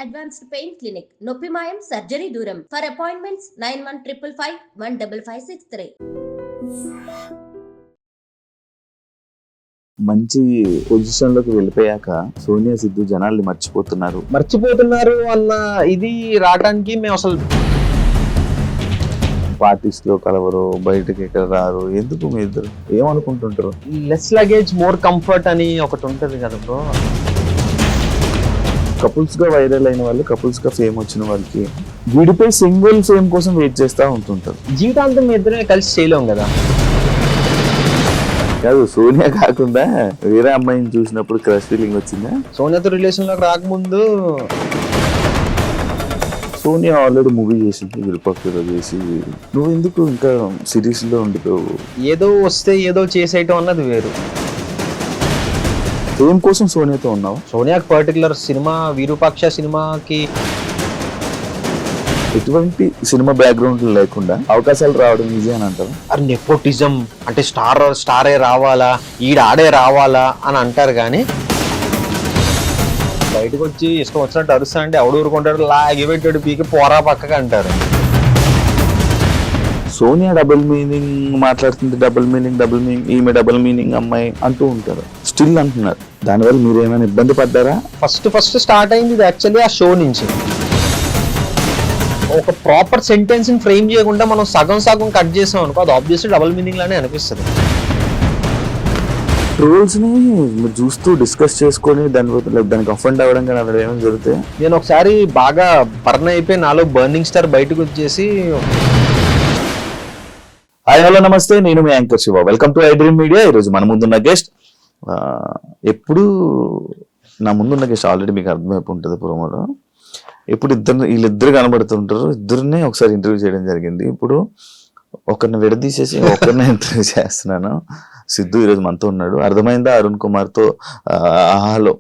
Advanced pain clinic నొప్పి మాయం surgery దూరం ఫర్ అపాయింట్మెంట్స్ 9155515563. మంచి పొజిషన్ లోకి వెళ్ళిపోయాక సోనియా సిద్ధు జనాల్ని మర్చిపోతున్నారు అన్న ఇది రావడానికి మేము అసలు పార్టీస్ లో కలవరు, బయటకి ఎక్కడ రారు, ఎందుకు మీ ఇద్దరు ఏమనుకుంటుంటారు? లెస్ లగేజ్ మోర్ కంఫర్ట్ అని ఒకటి ఉంటది కదా బ్రో. కపుల్స్ గా వైరల్ అయిన వాళ్ళు, కపుల్స్ గా ఫేమ్ వచ్చిన వాళ్ళకి విడిపోయి సింగిల్ ఫేమ్ కోసం వెయిట్ చేస్తా ఉంటుంటారు. జీవితాంతం మీ ఇద్దరే కలిసి చేయలేం కదా. కాదు, సోనియా కాకుండా వేరే అమ్మాయిని చూసినప్పుడు క్రష్ ఫీలింగ్ వచ్చిందా? సోనియాతో రిలేషన్ లోకి రాకముందు సోనియా ఆల్రెడీ మూవీ చేసింది, విరుపక్షలో చేసి, నువ్వు ఎందుకు ఇంకా సిరీస్ లో ఉండిపోవు? ఏదో వస్తే ఏదో చేసేయటం అన్నది వేరు. ఫేమ్ కోసం సోనియాతో ఉన్నావు? సోనియాకి పర్టికులర్ సినిమా విరూపాక్ష సినిమాకి ఎటువంటి సినిమా బ్యాక్గ్రౌండ్ లేకుండా అవకాశాలు రావడం ఈజీ అని అంటారు. అది నెపోటిజం అంటే స్టారే రావాలా, ఆడే రావాలా అని అంటారు. కానీ బయటకు వచ్చి ఇష్టం వచ్చినట్టు అరుస్తా అంటే ఎవడు ఊరుకుంటాడు, లాగి పెట్టాడు పీకి పోరా పక్కగా అంటారు. సోనియా డబుల్ మీనింగ్ మాట్లాడుతుంది, డబుల్ మీనింగ్, ఈమె డబుల్ మీనింగ్ అమ్మాయి అంటూ ఉంటారు, స్టిల్ అంటున్నారు. దానివల్ల మీరు ఏమైనా ఇబ్బంది పడ్డారా? ఫస్ట్ స్టార్ట్ అయింది ఇది యాక్చువల్లీ ఆ షో నుంచి. ఒక ప్రాపర్ సెంటెన్స్ ని ఫ్రేమ్ చేయకుండా మనం సగం కట్ చేసాం అనుకో, అది ఆబ్వియస్లీ డబుల్ మీనింగ్ లానే అనిపిస్తుంది. ట్రోల్స్ ని మీరు చూస్తూ డిస్కస్ చేసుకొని దానికి అఫెండ్ అవ్వడం కానీ అలా ఏమైనా జరిగితే? నేను ఒకసారి బాగా బర్న్ అయిపోయి నాలో బర్నింగ్ స్టార్ బయటకు వచ్చేసి, హాయ్ హలో నమస్తే, నేను మీ anchor Shiva, welcome to I Dream Media. ఈరోజు మన ముందున్న గెస్ట్, ఎప్పుడు నా ముందున్న గెస్ట్ ఆల్రెడీ మీకు అర్థమైపు ఉంటుంది ప్రోమోలో. ఇప్పుడు వీళ్ళిద్దరు కనబడుతుంటారు, ఇద్దరిని ఒకసారి ఇంటర్వ్యూ చేయడం జరిగింది. ఇప్పుడు ఒకరిని విడదీసేసి ఒకరిని ఇంటర్వ్యూ చేస్తున్నాను. సిద్ధు ఈరోజు మనతో ఉన్నాడు. అర్థమైందా? అరుణ్ కుమార్తో ఆహాలో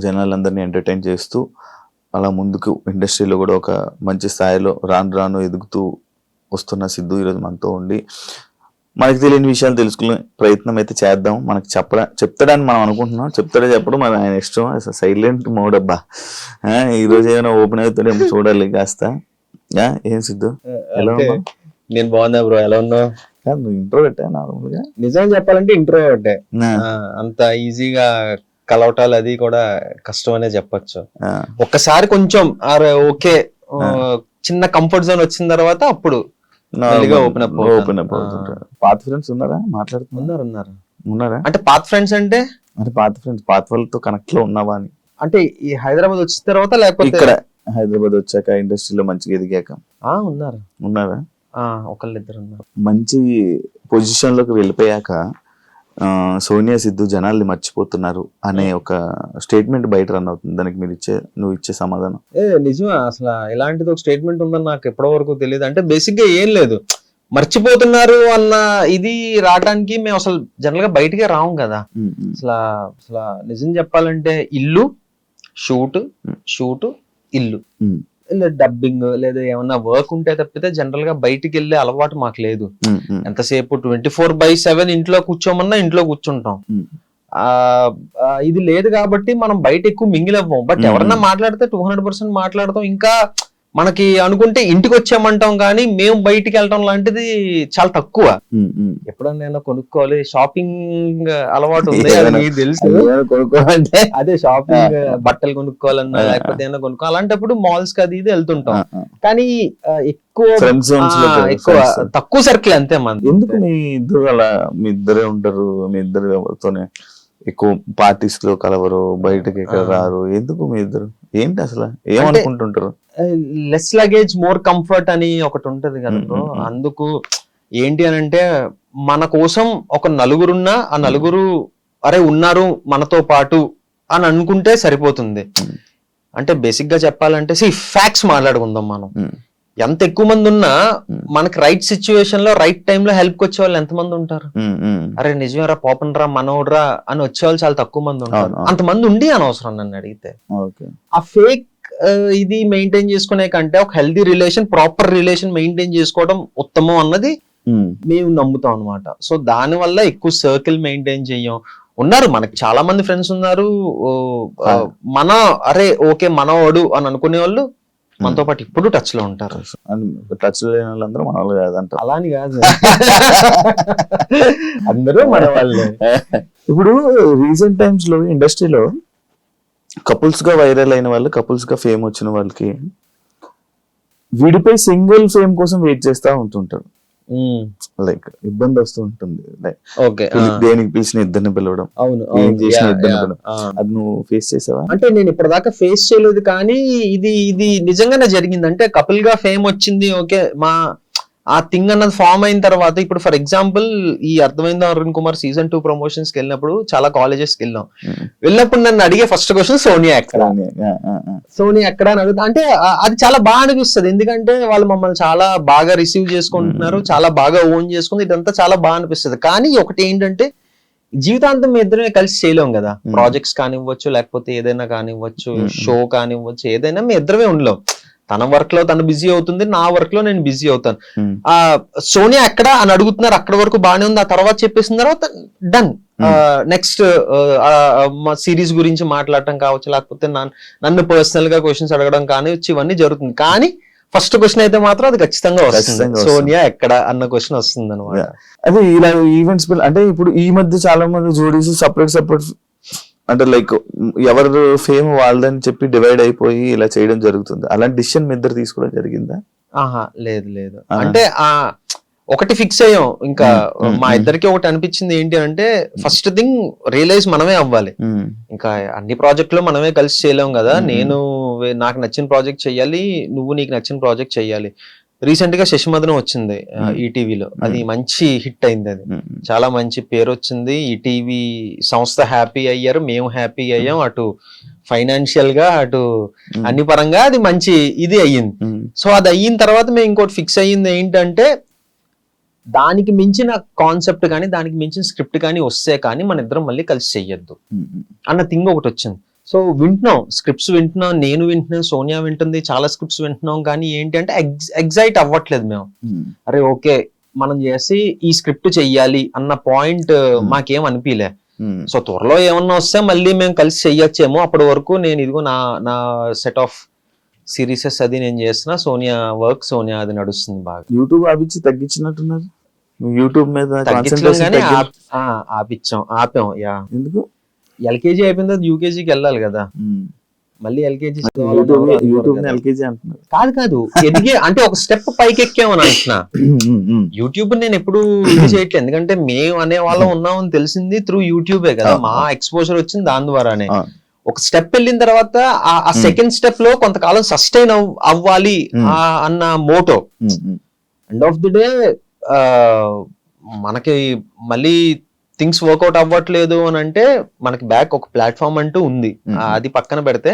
జనాలందరినీ ఎంటర్టైన్ చేస్తూ అలా ముందుకు ఇండస్ట్రీలో కూడా ఒక మంచి స్థాయిలో రాను ఎదుగుతూ వస్తున్న సిద్ధు ఈరోజు మనతో ఉండి మనకి తెలియని విషయాలు తెలుసుకునే ప్రయత్నం అయితే చేద్దాం. మనకి చెప్తాడని మనం అనుకుంటున్నాం, చెప్పడం మన ఆయన ఇష్టం. సైలెంట్ మోడ్ అబ్బా. ఈరోజు ఏమైనా ఓపెన్ అవుతాడేమో చూడాలి కాస్త. ఏం సిద్ధు, ఎలా ఉన్నావు? నేను బాగున్నా బ్రో, ఎలా ఉన్నావు? నువ్వు ఇంట్రో పెట్టా నార్మల్ గా? నిజంగా చెప్పాలంటే ఇంట్రో పెట్టే, అంత ఈజీగా కలవటాలు అది కూడా కష్టం అనే చెప్పచ్చు. ఒక్కసారి కొంచెం ఓకే చిన్న కంఫర్ట్ జోన్ వచ్చిన తర్వాత అప్పుడు ఓపెన్ అప్ అవుతుంటారు. పాత ఫ్రెండ్స్ ఉన్నారా? ఉన్నారా అంటే పాత ఫ్రెండ్స్ అంటే పాత వాళ్ళతో కనెక్ట్ లో ఉన్నావా అని? అంటే ఈ హైదరాబాద్ వచ్చిన తర్వాత లేకపోతే ఇక్కడ హైదరాబాద్ వచ్చాక ఇండస్ట్రీలో మంచిగా ఎదిగాక? ఉన్నారా? ఒకళ్ళిద్దరు ఉన్నారు. మంచి పొజిషన్ లోకి వెళ్ళిపోయాక సోనియా సిద్ధు జనాల్ని మర్చిపోతున్నారు అనే ఒక స్టేట్మెంట్ బయట రన్ అవుతుంది. దానికి నువ్వు ఇచ్చే సమాధానం? నిజమే, అసలు ఇలాంటిది ఒక స్టేట్మెంట్ ఉందని నాకు ఎప్పటి వరకు తెలియదు. అంటే బేసిక్ గా ఏం లేదు, మర్చిపోతున్నారు అన్న ఇది రావడానికి మేము అసలు జనరల్ గా బయటకే రాము కదా. అసలు నిజం చెప్పాలంటే ఇల్లు షూట్ ఇల్లు, డబ్బింగ్ లేదా ఏమన్నా వర్క్ ఉంటే తప్పితే జనరల్ గా బయటికి వెళ్ళే అలవాటు మాకు లేదు. ఎంతసేపు 24/7 ఇంట్లో కూర్చోమన్నా ఇంట్లో కూర్చుంటాం. ఇది లేదు కాబట్టి మనం బయట ఎక్కువ మింగిల్ అవ్వం. బట్ ఎవరన్నా మాట్లాడితే 200% మాట్లాడతాం. ఇంకా మనకి అనుకుంటే ఇంటికి వచ్చామంటాం, కానీ మేము బయటికి వెళ్ళటం లాంటిది చాలా తక్కువ. ఎప్పుడన్నా నేను కొనుక్కోవాలి, షాపింగ్ అలవాటు ఉంది, అది తెలుసు. కొనుక్కోవాలంటే అదే షాపింగ్, బట్టలు కొనుక్కోవాలన్నా లేకపోతే ఏమైనా కొనుక్కోవాలి, అలాంటప్పుడు మాల్స్ కి అది ఇది వెళ్తుంటాం. కానీ ఎక్కువ తక్కువ సర్కిల్ అంతే మంది. ఎందుకు మీ ఇద్దరు అలా? మీ ఇద్దరే ఉంటారు, మీ ఇద్దరు ఎవరితోనే ఎక్కువ పార్టీస్ లో కలవరు, బయటకి ఎక్కడ రారు, ఎందుకు మీ ఇద్దరు? ఏంటి అసలు ఏమనుకుంటుంటారు? లెస్ లగేజ్ మోర్ కంఫర్ట్ అని ఒకటి ఉంటది కదా బ్రో. అందుకు ఏంటి అని అంటే, మన కోసం ఒక నలుగురున్నా ఆ నలుగురు అరే ఉన్నారు మనతో పాటు అని అనుకుంటే సరిపోతుంది. అంటే బేసిక్ గా చెప్పాలంటే ఫ్యాక్ట్స్ మాట్లాడుకుందాం. మనం ఎంత ఎక్కువ మంది ఉన్నా మనకి రైట్ సిచ్యువేషన్ లో రైట్ టైం లో హెల్ప్ వచ్చే వాళ్ళు ఎంతమంది ఉంటారు? అరే నిజమేరా, పోపనరా, మనోడ్రా అని వచ్చేవాళ్ళు చాలా తక్కువ మంది ఉంటారు. అంతమంది ఉండి అనవసరం నన్ను అడిగితే. ఆ ఫేక్ ఇది మెయింటైన్ చేసుకునే కంటే ఒక healthy relation, proper relation maintain చేసుకోవడం ఉత్తమం అన్నది మేము నమ్ముతాం అనమాట. సో దాని వల్ల ఎక్కువ సర్కిల్ మెయింటైన్ చెయ్యం. ఉన్నారు, మనకి చాలా మంది ఫ్రెండ్స్ ఉన్నారు. మన అరే ఓకే మనవాడు అని అనుకునే వాళ్ళు మనతో పాటు ఇప్పుడు టచ్ లో ఉంటారు. టచ్ లో లేని వాళ్ళందరూ మన వాళ్ళు కాదంట. అలా అని కాదు, అందరూ మన వాళ్ళే. ఇప్పుడు రీసెంట్ టైమ్స్ లో ఇండస్ట్రీలో కపుల్స్ గా వైరల్ అయిన వాళ్ళు, కపుల్స్ గా ఫేమ్ వచ్చిన వాళ్ళకి విడిపోయి సింగిల్ ఫేమ్ కోసం వెయిట్ చేస్తా ఉంటుంటారు. లైక్ ఇబ్బంది వస్తూ ఉంటుంది. లైక్ ఓకే, దేనికి పిలిచిన ఇద్దరిని పిలవడం, అవును ఏం చేసిన ఇద్దరిని పిలవడం, అది నువ్వు ఫేస్ చేసావా? అంటే నేను ఇప్పటిదాకా ఫేస్ చేయలేదు, కానీ ఇది నిజంగానే జరిగింది. అంటే కపుల్ గా ఫేమ్ వచ్చింది, ఓకే ఆ థింగ్ అన్నది ఫామ్ అయిన తర్వాత, ఇప్పుడు ఫర్ ఎగ్జాంపుల్ ఈ అర్థమైందా అరుణ్ కుమార్ సీజన్ 2 ప్రమోషన్స్ కి వెళ్ళినప్పుడు చాలా కాలేజెస్ కి వెళ్ళినప్పుడు నన్ను అడిగే ఫస్ట్ క్వశ్చన్ సోనియా ఎక్కడ, సోనియా ఎక్కడ అని అడుగుతా. అంటే అది చాలా బాగా అనిపిస్తుంది, ఎందుకంటే వాళ్ళు మమ్మల్ని చాలా బాగా రిసీవ్ చేసుకుంటున్నారు, చాలా బాగా ఓన్ చేసుకుంది, ఇదంతా చాలా బాగా అనిపిస్తుంది. కానీ ఒకటి ఏంటంటే జీవితాంతం మీ ఇద్దరమే కలిసి చేయలేం కదా. ప్రాజెక్ట్స్ కానివ్వచ్చు, లేకపోతే ఏదైనా కానివ్వచ్చు, షో కానివ్వచ్చు, ఏదైనా మీ ఇద్దరమే ఉండలేం. తన వర్క్ లో తను బిజీ అవుతుంది, నా వర్క్ లో నేను బిజీ అవుతాను. సోనియా ఎక్కడ అని అడుగుతున్నారు, అక్కడ వరకు బాగానే ఉంది. ఆ తర్వాత చెప్పేసిన తర్వాత డన్. నెక్స్ట్ సిరీస్ గురించి మాట్లాడటం కావచ్చు, లేకపోతే నన్ను పర్సనల్ గా క్వశ్చన్స్ అడగడం కానివచ్చు, ఇవన్నీ జరుగుతుంది. కానీ ఫస్ట్ క్వశ్చన్ అయితే మాత్రం అది ఖచ్చితంగా వస్తుంది, సోనియా ఎక్కడ అన్న క్వశ్చన్ వస్తుంది అనమాట. అదే ఇలా ఈవెంట్స్ అంటే ఇప్పుడు ఈ మధ్య చాలా మంది జోడీస్ సపరేట్ అంటే లైక్ ఎవరు ఫేమ్ వాళ్ళదని చెప్పి డివైడ్ అయిపోయి ఇలా చేయడం జరుగుతుంది. అలాంటి డిసిషన్ మీ ఇద్దరు తీసుకోవడం జరిగిందా? ఆహా, లేదు. అంటే ఒకటి ఫిక్స్ అయ్యాం ఇంకా. మా ఇద్దరికి ఒకటి అనిపించింది ఏంటి అంటే, ఫస్ట్ థింగ్ రియలైజ్ మనమే అవ్వాలి. ఇంకా అన్ని ప్రాజెక్టులు మనమే కలిసి చేయలేం కదా. నేను నాకు నచ్చిన ప్రాజెక్ట్ చెయ్యాలి, నువ్వు నీకు నచ్చిన ప్రాజెక్ట్ చెయ్యాలి. రీసెంట్ గా శశిమదనం వచ్చింది ఈటీవీలో, అది మంచి హిట్ అయింది, అది చాలా మంచి పేరు వచ్చింది. ఈటీవీ సంస్థ హ్యాపీ అయ్యారు, మేము హ్యాపీ అయ్యాం, అటు ఫైనాన్షియల్ గా అటు అన్ని పరంగా అది మంచి ఇది అయ్యింది. సో అది అయిన తర్వాత మేము ఇంకోటి ఫిక్స్ అయ్యింది ఏంటంటే, దానికి మించిన కాన్సెప్ట్ కానీ దానికి మించిన స్క్రిప్ట్ కానీ వస్తే కానీ మన ఇద్దరం మళ్ళీ కలిసి చెయ్యొద్దు అన్న థింగ్ ఒకటి వచ్చింది. సో వింటున్నాం, స్క్రిప్ట్స్ వింటున్నాం, నేను వింటున్నాను, సోనియా వింటుంది, చాలా స్క్రిప్ట్స్ వింటున్నాం. కానీ ఏంటి అంటే ఎగ్జైట్ అవ్వట్లేదు మేము. అరే ఓకే మనం చేసి ఈ స్క్రిప్ట్ చెయ్యాలి అన్న పాయింట్ మాకేం అనిపించలే. సో త్వరలో ఏమన్నా వస్తే మళ్ళీ మేము కలిసి చెయ్యొచ్చేమో. అప్పటి వరకు నేను ఇదిగో నా సెట్ ఆఫ్ సిరీసెస్ అది నేను చేస్తున్నా, సోనియా వర్క్ సోనియా అది నడుస్తుంది బాగా. యూట్యూబ్ ఆపించి తగ్గించినట్టున్నారు, యూట్యూబ్ మీద ఆపాం. యా, ఎందుకు? ఎల్కేజీ అయిపోయిన తర్వాత యూకేజీకి వెళ్ళాలి కదా, మళ్ళీ ఎల్కేజీ కాదు ఎదిగే అంటే ఒక స్టెప్ పైకి ఎక్కామని అంటున్నా. యూట్యూబ్ నేను ఎప్పుడు ఇది చేయట్లేదు, ఎందుకంటే మేము అనే వాళ్ళం ఉన్నామని తెలిసింది త్రూ యూట్యూబే కదా. మా ఎక్స్పోజర్ వచ్చింది దాని ద్వారానే. ఒక స్టెప్ వెళ్ళిన తర్వాత ఆ సెకండ్ స్టెప్ లో కొంతకాలం సస్టైన్ అవ్వాలి అన్న motto. End of the day మనకి మళ్ళీ థింగ్స్ వర్కౌట్ అవ్వట్లేదు అని అంటే మనకి బ్యాక్ ఒక ప్లాట్ఫామ్ అంటూ ఉంది, అది పక్కన పెడితే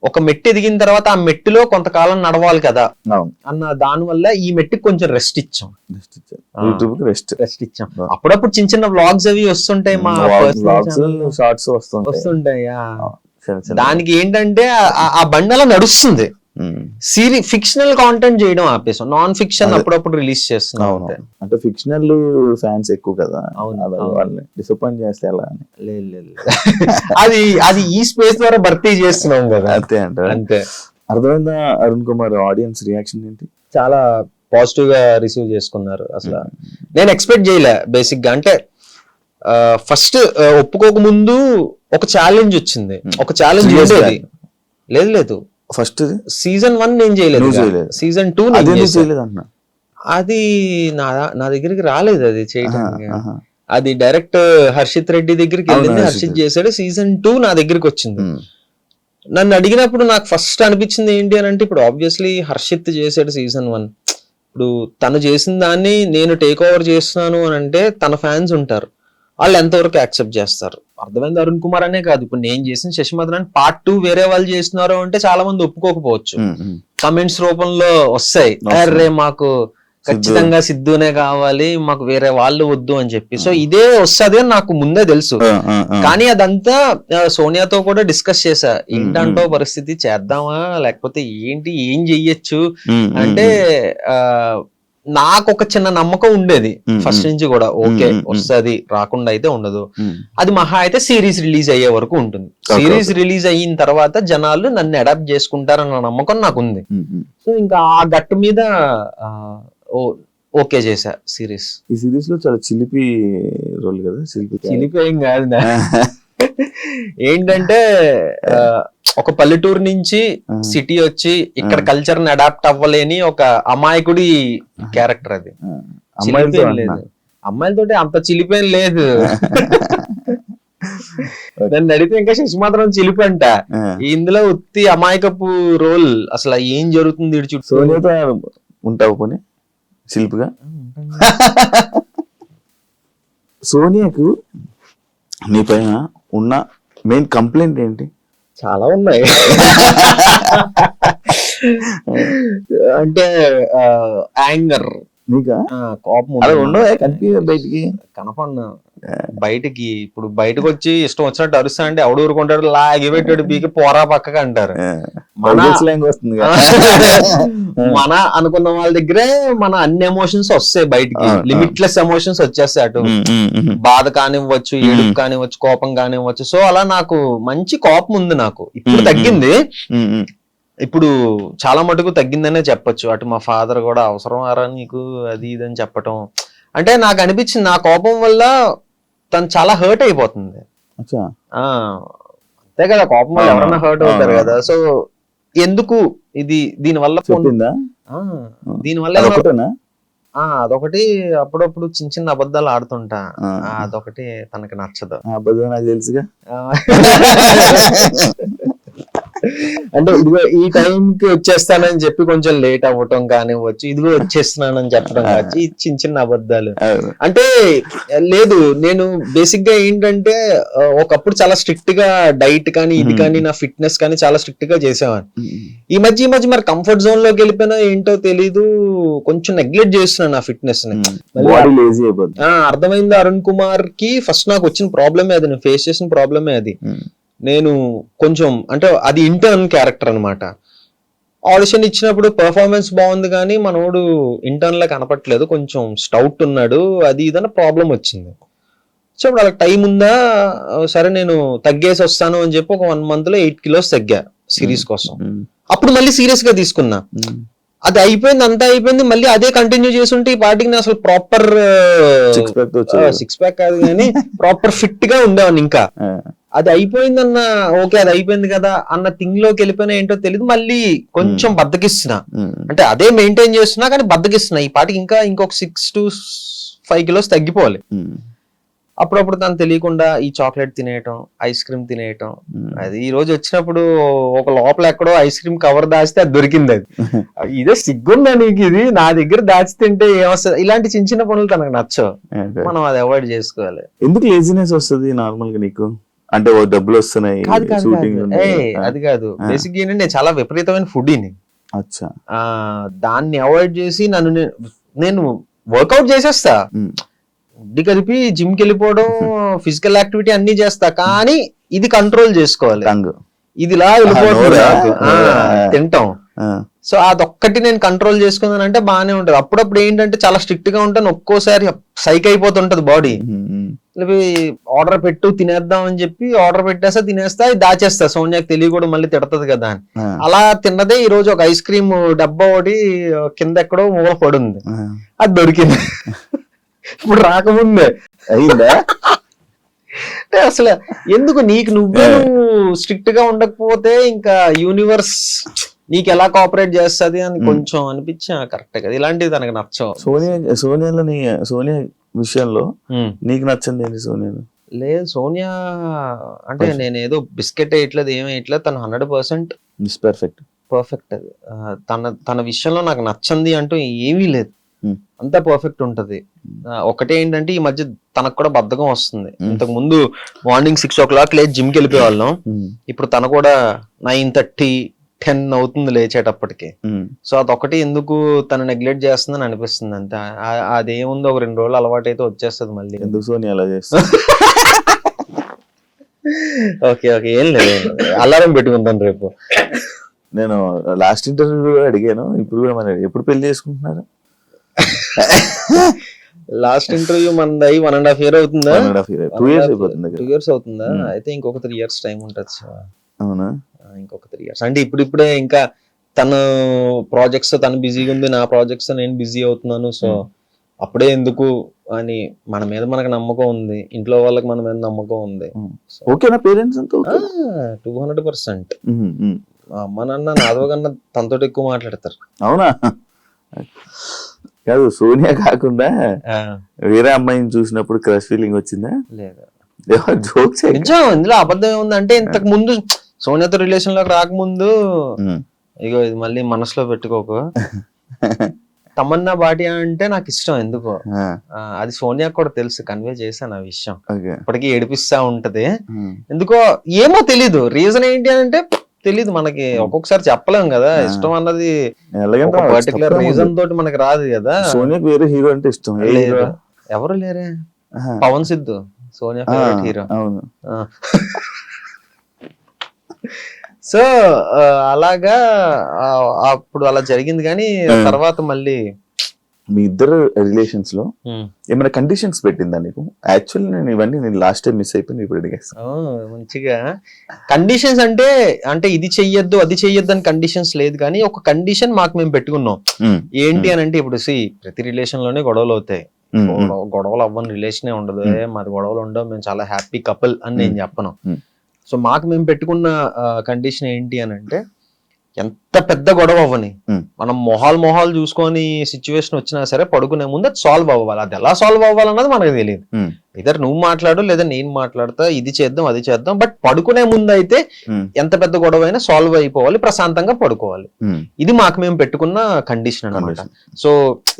ఒక మెట్టు ఎదిగిన తర్వాత ఆ మెట్టులో కొంతకాలం నడవాలి కదా అన్న దాని వల్ల ఈ మెట్టుకి కొంచెం రెస్ట్ ఇచ్చాం. అప్పుడప్పుడు చిన్న చిన్న వ్లాగ్స్ అవి వస్తుంటాయి, మా షార్ట్స్ వస్తుంటాయి. దానికి ఏంటంటే ఆ బండలా నడుస్తుంది. ఫిక్షనల్ కాంటెంట్ చేయడం ఆపేసాం, నాన్ ఫిక్షన్ అప్పుడప్పుడు రిలీజ్ చేస్తున్నాం. అంటే ఫిక్షనల్ ఫ్యాన్స్ ఎక్కువ కదా, వాళ్ళని డిసప్పాయింట్ చేస్తే ఎలా అని. లేదు అది ఈ స్పేస్ ద్వారా భర్తీ చేస్తున్నాం కదా, అంతే. అర్థమైందా అరుణ్ కుమార్? ఆడియన్స్ రియాక్షన్ ఏంటి? చాలా పాజిటివ్ గా రిసీవ్ చేసుకున్నారు. అసలు నేను ఎక్స్పెక్ట్ చేయలే బేసిక్ గా. అంటే ఫస్ట్ ఒప్పుకోక ముందు ఒక ఛాలెంజ్ వచ్చింది, ఒక ఛాలెంజ్ ఉండేది. లేదు ఫస్ట్ సీజన్ 1 నేను చేయలేదు, సీజన్ 2 అది నా దగ్గరికి రాలేదు అది చేయడానికి. అది డైరెక్ట్ హర్షిత్ రెడ్డి దగ్గరికి వెళ్ళింది, హర్షిత్ చేశాడు. సీజన్ 2 నా దగ్గరికి వచ్చింది. నన్ను అడిగినప్పుడు నాకు ఫస్ట్ అనిపించింది ఏంటి అని అంటే, ఇప్పుడు ఆబ్వియస్లీ హర్షిత్ చేశాడు సీజన్ 1, ఇప్పుడు తను చేసిన దాన్ని నేను టేక్ ఓవర్ చేస్తున్నాను అని అంటే తన ఫ్యాన్స్ ఉంటారు, వాళ్ళు ఎంతవరకు యాక్సెప్ట్ చేస్తారు. అర్థమైంది అరుణ్ కుమార్ అనే కాదు, ఇప్పుడు నేను చేసిన శశిమదన్ పార్ట్ 2 వేరే వాళ్ళు చేస్తున్నారు అంటే చాలా మంది ఒప్పుకోకపోవచ్చు, కమెంట్స్ రూపంలో వస్తాయి, అరే మాకు ఖచ్చితంగా సిద్ధునే కావాలి, మాకు వేరే వాళ్ళు వద్దు అని చెప్పి. సో ఇదే వస్తుంది అని నాకు ముందే తెలుసు. కానీ అదంతా సోనియాతో కూడా డిస్కస్ చేశా, ఏంటంటో పరిస్థితి, చేద్దామా లేకపోతే ఏంటి, ఏం చెయ్యొచ్చు అంటే నాకు ఒక చిన్న నమ్మకం ఉండేది ఫస్ట్ నుంచి కూడా, ఓకే వస్తుంది, రాకుండా అయితే ఉండదు. అది మహా అయితే సిరీస్ రిలీజ్ అయ్యే వరకు ఉంటుంది. సిరీస్ రిలీజ్ అయిన తర్వాత జనాలు నన్ను అడాప్ట్ చేసుకుంటారన్న నమ్మకం నాకు ఉంది. సో ఇంకా ఆ గట్టు మీద ఓకే చేశా సిరీస్. ఈ సిరీస్ లో చాలా చిలిపి రోల్ కదా, చిలిపి ఏం కాదు. ఏంటంటే ఒక పల్లెటూరు నుంచి సిటీ వచ్చి ఇక్కడ కల్చర్ ని అడాప్ట్ అవ్వలేని ఒక అమాయకుడి క్యారెక్టర్ అది. లేదు అమ్మాయిలతోటి అంత చిలిపేం లేదు. నన్ను అడిగితే ఇంకా శశి మాత్రం చిలిపి అంట. ఇందులో ఉత్తి అమాయకపు రోల్, అసలు ఏం జరుగుతుంది ఇటు చుట్టూ. సోనియాతో ఉంటావు పోనీ చిలిపిగా? సోనియాకు నీ పైన ఉన్న మెయిన్ కంప్లైంట్ ఏంటి? చాలా ఉన్నాయి. అంటే యాంగర్, నీకా కోపం ఉండవు కనిపి బయటికి కనపడిన బయటికి. ఇప్పుడు బయటకు వచ్చి ఇష్టం వచ్చినట్టు అరుస్తా అంటే ఎవడు ఊరుకుంటాడు, లాగి పెట్టాడు పీకి పోరా పక్కగా అంటారు. మన అనుకున్న వాళ్ళ దగ్గరే మన అన్ని ఎమోషన్స్ వస్తాయి బయటికి, లిమిట్లెస్ ఎమోషన్స్ వచ్చేస్తాయి. అటు బాధ కానివ్వచ్చు, ఏడుపు కానివ్వచ్చు, కోపం కానివ్వచ్చు. సో అలా నాకు మంచి కోపం ఉంది. నాకు ఇప్పుడు తగ్గింది, ఇప్పుడు చాలా మటుకు తగ్గిందనే చెప్పొచ్చు. అటు మా ఫాదర్ కూడా అవసరం ఆరా నీకు అది ఇది అని చెప్పటం. అంటే నాకు అనిపించింది నా కోపం వల్ల తను చాలా హర్ట్ అయిపోతుంది. అంతే కదా, కోపం వల్ల ఎవరైనా హర్ట్ అవుతారు కదా. సో ఎందుకు ఇది దీనివల్ల అదొకటి అప్పుడప్పుడు చిన్న చిన్న అబద్ధాలు ఆడుతుంటా. అదొకటి తనకి నచ్చదు. అబద్ధం నాకు తెలుసుగా. అంటే ఇదిగో ఈ టైంకి వచ్చేస్తానని చెప్పి కొంచెం లేట్ అవ్వటం కానివ్వచ్చు, ఇదిగో వచ్చేస్తున్నానని చెప్పడం కావచ్చు, చిన్న చిన్న అబద్ధాలు. అంటే లేదు, నేను బేసిక్ గా ఏంటంటే ఒకప్పుడు చాలా స్ట్రిక్ట్ గా డైట్ కానీ ఇది కానీ నా ఫిట్నెస్ కానీ చాలా స్ట్రిక్ట్ గా చేసేవాడిని. ఈ మధ్య మరి కంఫర్ట్ జోన్ లోకి వెళ్ళిపోయినా ఏంటో తెలీదు, కొంచెం నెగ్లెక్ట్ చేస్తున్నాను నా ఫిట్నెస్ ని. అర్థమైంది. అరుణ్ కుమార్ కి ఫస్ట్ నాకు వచ్చిన ప్రాబ్లమే అది, నేను ఫేస్ చేసిన ప్రాబ్లమే అది. నేను కొంచెం అంటే అది ఇంటర్న్ క్యారెక్టర్ అనమాట. ఆడిషన్ ఇచ్చినప్పుడు పర్ఫార్మెన్స్ బాగుంది కానీ మనోడు ఇంటర్న్ లా కనపట్లేదు, కొంచెం స్టౌట్ ఉన్నాడు, అది ఇదన్న ప్రాబ్లం వచ్చింది. సో ఇప్పుడు అలా టైం ఉందా, సరే నేను తగ్గేసి వస్తాను అని చెప్పి ఒక 1 month లో 8 kilos తగ్గా సిరీస్ కోసం. అప్పుడు మళ్ళీ సీరియస్ గా తీసుకున్నా. అది అయిపోయింది, అంతా అయిపోయింది, మళ్ళీ అదే కంటిన్యూ చేస్తుంటే ఈ పార్టీకి అసలు ప్రాపర్ 6 pack కాదు కానీ ప్రాపర్ ఫిట్ గా ఉండేవాడిని. ఇంకా అది అయిపోయిందన్న ఓకే అది అయిపోయింది కదా అన్న థింగ్ లోకి వెళ్ళిపోయినా ఏంటో తెలియదు, మళ్ళీ కొంచెం బద్దకిస్తున్నా. అంటే అదే మెయింటైన్ చేస్తున్నా కానీ బద్దకిస్తున్నా. ఈ పాటికి ఇంకా ఇంకొక 6 to 5 kilos తగ్గిపోవాలి. అప్పుడప్పుడు తను తెలియకుండా ఈ చాక్లెట్ తినేయటం, ఐస్ క్రీమ్ తినేయటం. అది ఈ రోజు వచ్చినప్పుడు ఒక లోపల ఎక్కడో ఐస్ క్రీమ్ కవర్ దాచితే అది దొరికింది. అది ఇదే సిగ్గుందా నీకు, ఇది నా దగ్గర దాచి తింటే ఏమొస్తుంది? ఇలాంటి చిన్న చిన్న పనులు తనకు నచ్చవు, మనం అది అవాయిడ్ చేసుకోవాలి. ఎందుకు లేజినెస్ వస్తుంది నార్మల్ గా నీకు? అంటే డబ్బులు వస్తున్నాయి అది కాదు. బేసిక్ ఏంటంటే నేను చాలా విపరీతమైన ఫుడీని. దాన్ని అవాయిడ్ చేసి నేను వర్కౌట్ చేసేస్తా, ఇది కలిపి జిమ్ కి వెళ్ళిపోవడం, ఫిజికల్ యాక్టివిటీ అన్ని చేస్తా, కానీ ఇది కంట్రోల్ చేసుకోవాలి. ఇది ఇలా వెళ్ళిపోతుంది తింటాం. సో అదొక్కటి నేను కంట్రోల్ చేసుకున్నానంటే బాగానే ఉంటది. అప్పుడప్పుడు ఏంటంటే చాలా స్ట్రిక్ట్ గా ఉంటాను, ఒక్కోసారి సైక్ అయిపోతుంటది బాడీ. ఆర్డర్ పెట్టు తినేద్దాం అని చెప్పి ఆర్డర్ పెట్టేస్తా, తినేస్తా, దాచేస్తా, సోనియాకి తెలియకూడదు మళ్ళీ తిడతది కదా అని. అలా తిన్నదే ఈ రోజు ఒక ఐస్ క్రీమ్ డబ్బా ఒకటి కింద ఎక్కడో మూల పడుంది, అది దొరికింది. ఇప్పుడు రాకముందే అయిందా? అంటే అసలు ఎందుకు నువ్వు స్ట్రిక్ట్ గా ఉండకపోతే ఇంకా యూనివర్స్ నీకు ఎలా కోఆపరేట్ చేస్తుంది అని కొంచెం అనిపించా. కరెక్ట్ కదా, ఇలాంటివి తనకు నచ్చవు. సోనియా విషయంలో నీకు నచ్చింది ఏంటి? సోనియా లేదు, సోనియా అంటే నేను ఏదో బిస్కెట్ వేయట్లేదు, ఏమి వేయట్లేదు, తను 100% పర్ఫెక్ట్. అది తన విషయంలో నాకు నచ్చింది అంటూ ఏమీ లేదు, అంతా పర్ఫెక్ట్ ఉంటది. ఒకటే ఏంటంటే ఈ మధ్య తనకు కూడా బద్ధకం వస్తుంది. ఇంతకు ముందు మార్నింగ్ 6 o'clock లేచి జిమ్ కి వెళ్ళిపోయే వాళ్ళం, ఇప్పుడు తను కూడా 9:30, 10 అవుతుంది లేచేటప్పటికి. సో అదొకటి ఎందుకు తను నెగ్లెక్ట్ చేస్తుందని అనిపిస్తుంది అంతే. అదేముంది, ఒక 2 రోజులు అలవాటు అయితే వచ్చేస్తుంది మళ్ళీ. ఎందుకు సోనియా అలా చేస్తుంది? ఓకే ఏం లేదు, అలారం పెట్టుకుంటాను రేపు. నేను లాస్ట్ ఇంటర్వ్యూ అడిగాను, ఇప్పుడు కూడా మరి ఎప్పుడు పెళ్లి చేసుకుంటున్నారు? లాస్ట్ ఇంటర్వ్యూ మనది 1.5 year అవుతుందా? 1.5 year 2 years అయిపోతుంది 2 years అవుతుందా? అయితే ఇంకొక 3 years టైం ఉంటుంది శివ. అవునా? ఇంకొక 3 years అంటే ఇప్పుడిప్పుడే ఇంకా తను ప్రాజెక్ట్స్ తను బిజీగా ఉంది, నా ప్రాజెక్ట్స్ నేను బిజీ అవుతున్నాను. సో అప్పుడే ఎందుకు అని మన మీద మనకు నమ్మకం ఉంది, ఇంట్లో వాళ్ళకి మన మీద నమ్మకం ఉంది. ఓకేనా పేరెంట్స్ అంతా? 200%. మా అమ్మ నాన్న నాదో కన్నా తనతో ఎక్కువ మాట్లాడతారు. అవునా? కాదు, సోనియా కాకుండా వేరే అమ్మాయిని చూసినప్పుడు క్రష్ ఫీలింగ్ వచ్చిందా? లేదా? జోక్స్ నిజం, ఇందులో అబద్ధం ఏముంది అంటే ఇంతకు ముందు సోనియాతో రిలేషన్ లోకి రాకముందు, ఇగో ఇది మళ్ళీ మనసులో పెట్టుకోకు, తమన్నా భాటియా అంటే నాకు ఇష్టం ఎందుకో. అది సోనియా కూడా తెలుసు, కన్వే చేశాను ఆ విషయం. ఇప్పటికీ ఏడిపిస్తా ఉంటది ఎందుకో, ఏమో తెలీదు. రీజన్ ఏంటి అంటే తెలీదు మనకి, ఒక్కొక్కసారి చెప్పలేం కదా. ఇష్టం అన్నది పర్టికులర్ రీజన్ తోటి మనకి రాదు కదా. సోనియాకి వేరే హీరో అంటే ఇష్టం లేదు, ఎవరు లేరే. Pawan Siddhu Sonia favourite hero. అవును. సో అలాగా అప్పుడు అలా జరిగింది. కానీ తర్వాత మళ్ళీ మీ ఇద్దరు రిలేషన్స్ లో ఏమైనా కండిషన్స్ పెట్టిందా నీకు? యాక్చువల్లీ నేను ఇవన్నీ లాస్ట్ టైం మిస్ అయిపోయింది, ఇప్పుడు అడిగేస్తాను. మంచిగా కండిషన్స్ అంటే ఇది చెయ్యొద్దు అది చెయ్యొద్దు అని కండిషన్స్ లేదు, కానీ ఒక కండిషన్ మాకు మేము పెట్టుకున్నాం. ఏంటి అని అంటే, ఇప్పుడు ప్రతి రిలేషన్ లోనే గొడవలు అవుతాయి. గొడవలు అవ్వని రిలేషనే ఉండదు. మాది గొడవలు ఉండవు, మేము చాలా హ్యాపీ కపుల్ అని నేను చెప్పను. సో మాకు మేము పెట్టుకున్న కండిషన్ ఏంటి అని అంటే, ఎంత పెద్ద గొడవ అవ్వని, మనం మొహాలు చూసుకొని సిచ్యువేషన్ వచ్చినా సరే పడుకునే ముందు అది సాల్వ్ అవ్వాలి. అది ఎలా సాల్వ్ అవ్వాలన్నది మనకు తెలియదు. ఇద్దరు నువ్వు మాట్లాడు లేదా నేను మాట్లాడతా, ఇది చేద్దాం అది చేద్దాం, బట్ పడుకునే ముందు అయితే ఎంత పెద్ద గొడవ అయినా సాల్వ్ అయిపోవాలి, ప్రశాంతంగా పడుకోవాలి. ఇది మాకు మేము పెట్టుకున్న కండిషన్ అన్నమాట. సో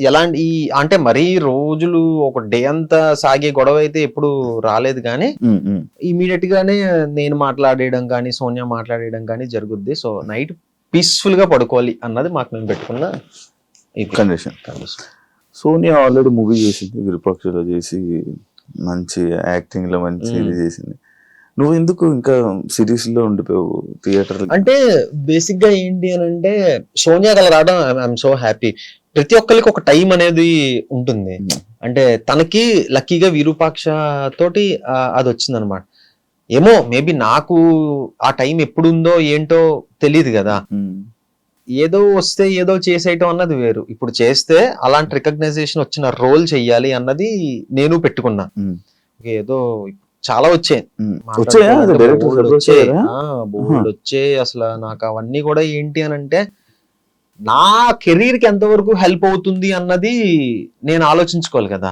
ఎలాంటి అంటే మరీ రోజులు ఒక డే అంతా సాగే గొడవ అయితే ఎప్పుడు రాలేదు, కానీ ఇమీడియట్ గానే నేను మాట్లాడేయడం కానీ సోనియా మాట్లాడేయడం కానీ జరుగుద్ది. సో నైట్ పీస్ఫుల్ గా పడుకోవాలి అన్నది మాకు మేము పెట్టుకున్న కండిషన్. సోనియా ఆల్రెడీ మూవీ చేసింది, విరూపాక్షలో చేసి మంచి యాక్టింగ్ లో మంచి ఇది చేసింది. నువ్వు ఎందుకు ఇంకా సిరీస్ లో ఉండిపోయావు థియేటర్? అంటే బేసిక్ గా ఏంటి అని అంటే, సోనియా గల రావడం ఐఎమ్ సో హ్యాపీ. ప్రతి ఒక్కరికి ఒక టైం అనేది ఉంటుంది. అంటే తనకి లక్కీగా విరూపాక్ష తోటి అది వచ్చింది అనమాట. ఏమో మేబీ నాకు ఆ టైం ఎప్పుడుందో ఏంటో తెలియదు కదా. ఏదో వస్తే ఏదో చేసేయటం అన్నది వేరు. ఇప్పుడు చేస్తే అలాంటి రికగ్నైజేషన్ వచ్చిన రోల్ చెయ్యాలి అన్నది నేను పెట్టుకున్నా. ఏదో చాలా వచ్చాయి, బోల్డ్ వచ్చాయి. అసలు నాకు అవన్నీ కూడా ఏంటి అని అంటే, నా కెరీర్ కి ఎంతవరకు హెల్ప్ అవుతుంది అన్నది నేను ఆలోచించుకోవాలి కదా.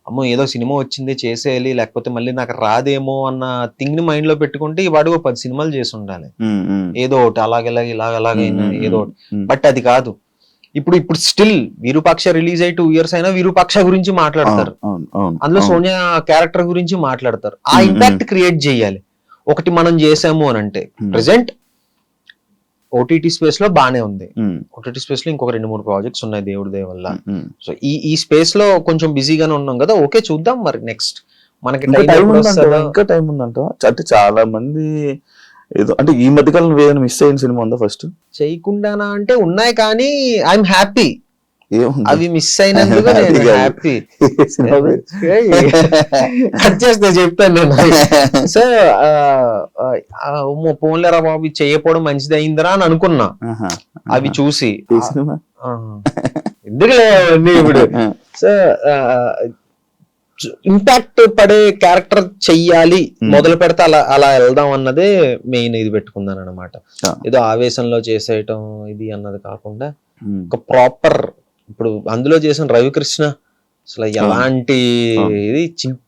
అమ్మో ఏదో సినిమా వచ్చింది చేసేయాలి, లేకపోతే మళ్ళీ నాకు రాదేమో అన్న థింగ్ ని మైండ్ లో పెట్టుకుంటే వాడు 10 సినిమాలు చేసి ఉండాలి, ఏదో ఒకటి అలాగైనా ఏదో ఒకటి. బట్ అది కాదు. ఇప్పుడు స్టిల్ విరూపాక్ష రిలీజ్ అయ్యి 2 years అయినా విరూపాక్ష గురించి మాట్లాడతారు, అందులో సోనియా క్యారెక్టర్ గురించి మాట్లాడతారు. ఆ ఇంపాక్ట్ క్రియేట్ చేయాలి. ఒకటి మనం చేసాము అని అంటే, ప్రెసెంట్ ఓటీటీ స్పేస్ లో బానే ఉంది. ఓటీటీ స్పేస్ లో ఇంకొక 2-3 ప్రాజెక్ట్స్ ఉన్నాయి దేవుడి దయ వల్ల. సో ఈ స్పేస్ లో కొంచెం బిజీగానే ఉన్నాం కదా. ఓకే చూద్దాం మరి నెక్స్ట్ మనకి ఇంకా టైం ఉందంట. అంటే చాలా మంది ఏదో అంటే ఈ మధ్యకాలం ఏదైనా మిస్ అయిన సినిమా ఉందా? ఫస్ట్ చేయకుండానా అంటే ఉన్నాయి, కానీ ఐఎమ్ హ్యాపీ. అవి మిస్ అయినందుకు నేను హ్యాపీ. కట్ చేస్తే చెప్తాను నేను. సో పోన్లేరా బాబు చేయకపోవడం మంచిది అయిందిరా అని అనుకున్నా అవి చూసి. ఎందుకులే ఇప్పుడు. సో ఇంపాక్ట్ పడే క్యారెక్టర్ చెయ్యాలి, మొదలు పెడితే అలా వెళ్దాం అన్నదే మెయిన్ ఇది పెట్టుకున్నాను అనమాట. ఏదో ఆవేశంలో చేసేయటం ఇది అన్నది కాకుండా ఒక ప్రాపర్. ఇప్పుడు అందులో చేసిన రవికృష్ణ అసలు ఎలాంటి ఇది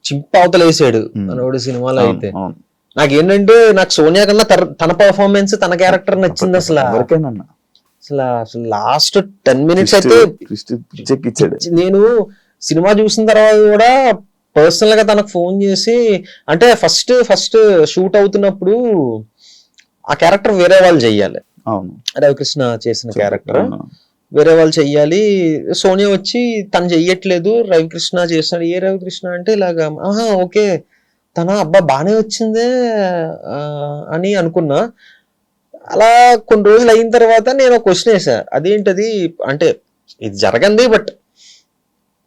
చింపవతలేసాడు మనోడి సినిమాలో అయితే. నాకేంటంటే నాకు సోనియా కన్నా తన పర్ఫార్మెన్స్ తన క్యారెక్టర్ నచ్చింది. అసలు లాస్ట్ 10 minutes అయితే నేను సినిమా చూసిన తర్వాత కూడా పర్సనల్ గా తనకు ఫోన్ చేసి, అంటే ఫస్ట్ షూట్ అవుతున్నప్పుడు ఆ క్యారెక్టర్ వేరే వాళ్ళు చెయ్యాలి, రవికృష్ణ చేసిన క్యారెక్టర్ వేరే వాళ్ళు చెయ్యాలి. సోనియా వచ్చి తను చెయ్యట్లేదు, రవికృష్ణ చేస్తున్నాడు. ఏ రవికృష్ణ అంటే ఇలాగా, ఓకే తన అబ్బా బానే వచ్చిందే అని అనుకున్నా. అలా కొన్ని రోజులు అయిన తర్వాత నేను క్వశ్చన్ వేసా, అదేంటది అంటే ఇది జరగంది బట్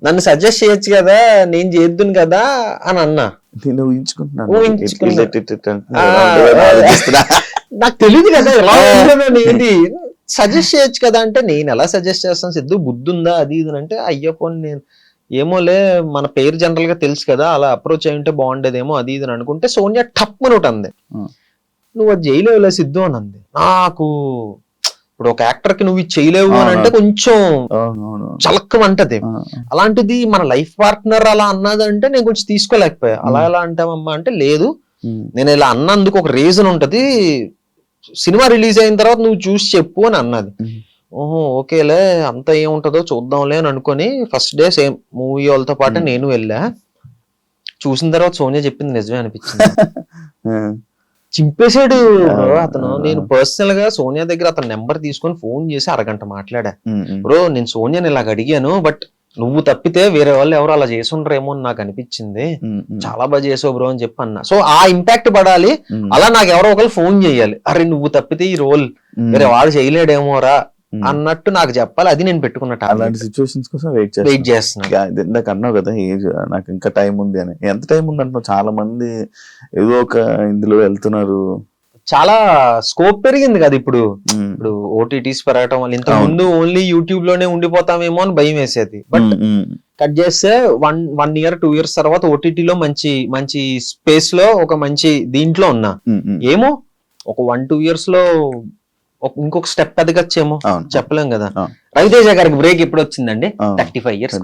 నన్ను సజెస్ట్ చేయొచ్చు కదా, నేను చేద్దును కదా అని అన్నా. నేను ఊహించుకుంటున్నాను. ఊహించుకున్నా. ఇట్లా ఆలోచిస్తున్నా. నాకు తెలియదు కదా ఎలా ఉంటుందని, ఏంటి సజెస్ట్ చేయొచ్చు కదా అంటే, నేను ఎలా సజెస్ట్ చేస్తాను సిద్ధు, బుద్ధి ఉందా అది ఇది అంటే, అయ్యప్ప నేను ఏమోలే మన పేరు జనరల్ గా తెలుసు కదా, అలా అప్రోచ్ అయి ఉంటే బాగుండేదేమో అది ఇది అని అనుకుంటే సోనియా టప్ అని ఒకటి అంది, నువ్వు అది చేయలేవులే సిద్ధు అని అంది. నాకు ఇప్పుడు ఒక యాక్టర్ కి నువ్వు ఇది చేయలేవు అని అంటే కొంచెం చలక్కమంటది. అలాంటిది మన లైఫ్ పార్ట్నర్ అలా అన్నదంటే నేను కొంచెం తీసుకోలేకపోయా. అలా ఎలా అంటావమ్మా అంటే, లేదు నేను ఇలా అన్నందుకు ఒక రీజన్ ఉంటది, సినిమా రిలీజ్ అయిన తర్వాత నువ్వు చూసి చెప్పు అని అన్నది. ఓహో ఓకేలే అంత ఏముంటదో చూద్దాంలే అని అనుకొని ఫస్ట్ డే సేమ్ మూవీ వాళ్ళతో పాటు నేను వెళ్ళా. చూసిన తర్వాత సోనియా చెప్పింది నిజమే అనిపించింది. చింపేశాడు అతను. నేను పర్సనల్ గా సోనియా దగ్గర అతని నెంబర్ తీసుకొని ఫోన్ చేసి అరగంట మాట్లాడా. బ్రో నేను సోనియాని ఇలాగ అడిగాను, బట్ నువ్వు తప్పితే వేరే వాళ్ళు ఎవరు అలా చేసి ఉండరేమో అని నాకు అనిపించింది, చాలా బాగా చేసావు బ్రో అని చెప్పి అన్నా. సో ఆ ఇంపాక్ట్ పడాలి, అలా నాకు ఎవరో ఒకరు ఫోన్ చేయాలి, అరే నువ్వు తప్పితే ఈ రోల్ వేరే వాళ్ళు చేయలేడేమోరా అన్నట్టు నాకు చెప్పాలి. అది నేను పెట్టుకున్నట్టు అలాంటి సిచ్యువేషన్స్ కోసం వెయిట్ చేస్తున్నా. ఇందాక అన్నావు కదా ఏజ్ నాకు ఇంకా టైం ఉంది అని. ఎంత టైం ఉంది అంటున్నావు? చాలా మంది ఏదో ఒక ఇందులో వెళ్తున్నారు, చాలా స్కోప్ పెరిగింది కదా ఇప్పుడు. ఇప్పుడు ఓటీటీస్ పెరగటం వల్ల, ఇంత ముందు ఓన్లీ యూట్యూబ్ లోనే ఉండిపోతామేమో అని భయం వేసేది. బట్ కట్ చేస్తే 1 year 2 years తర్వాత ఓటీటీలో మంచి స్పేస్ లో ఒక మంచి దీంట్లో ఉన్నా. ఏమో ఒక 1-2 years లో ఇంకొక స్టెప్ ఎదగచ్చేమో, చెప్పలేం కదా. రవితేజ గారికి బ్రేక్ ఎప్పుడు వచ్చిందండి? 35 years.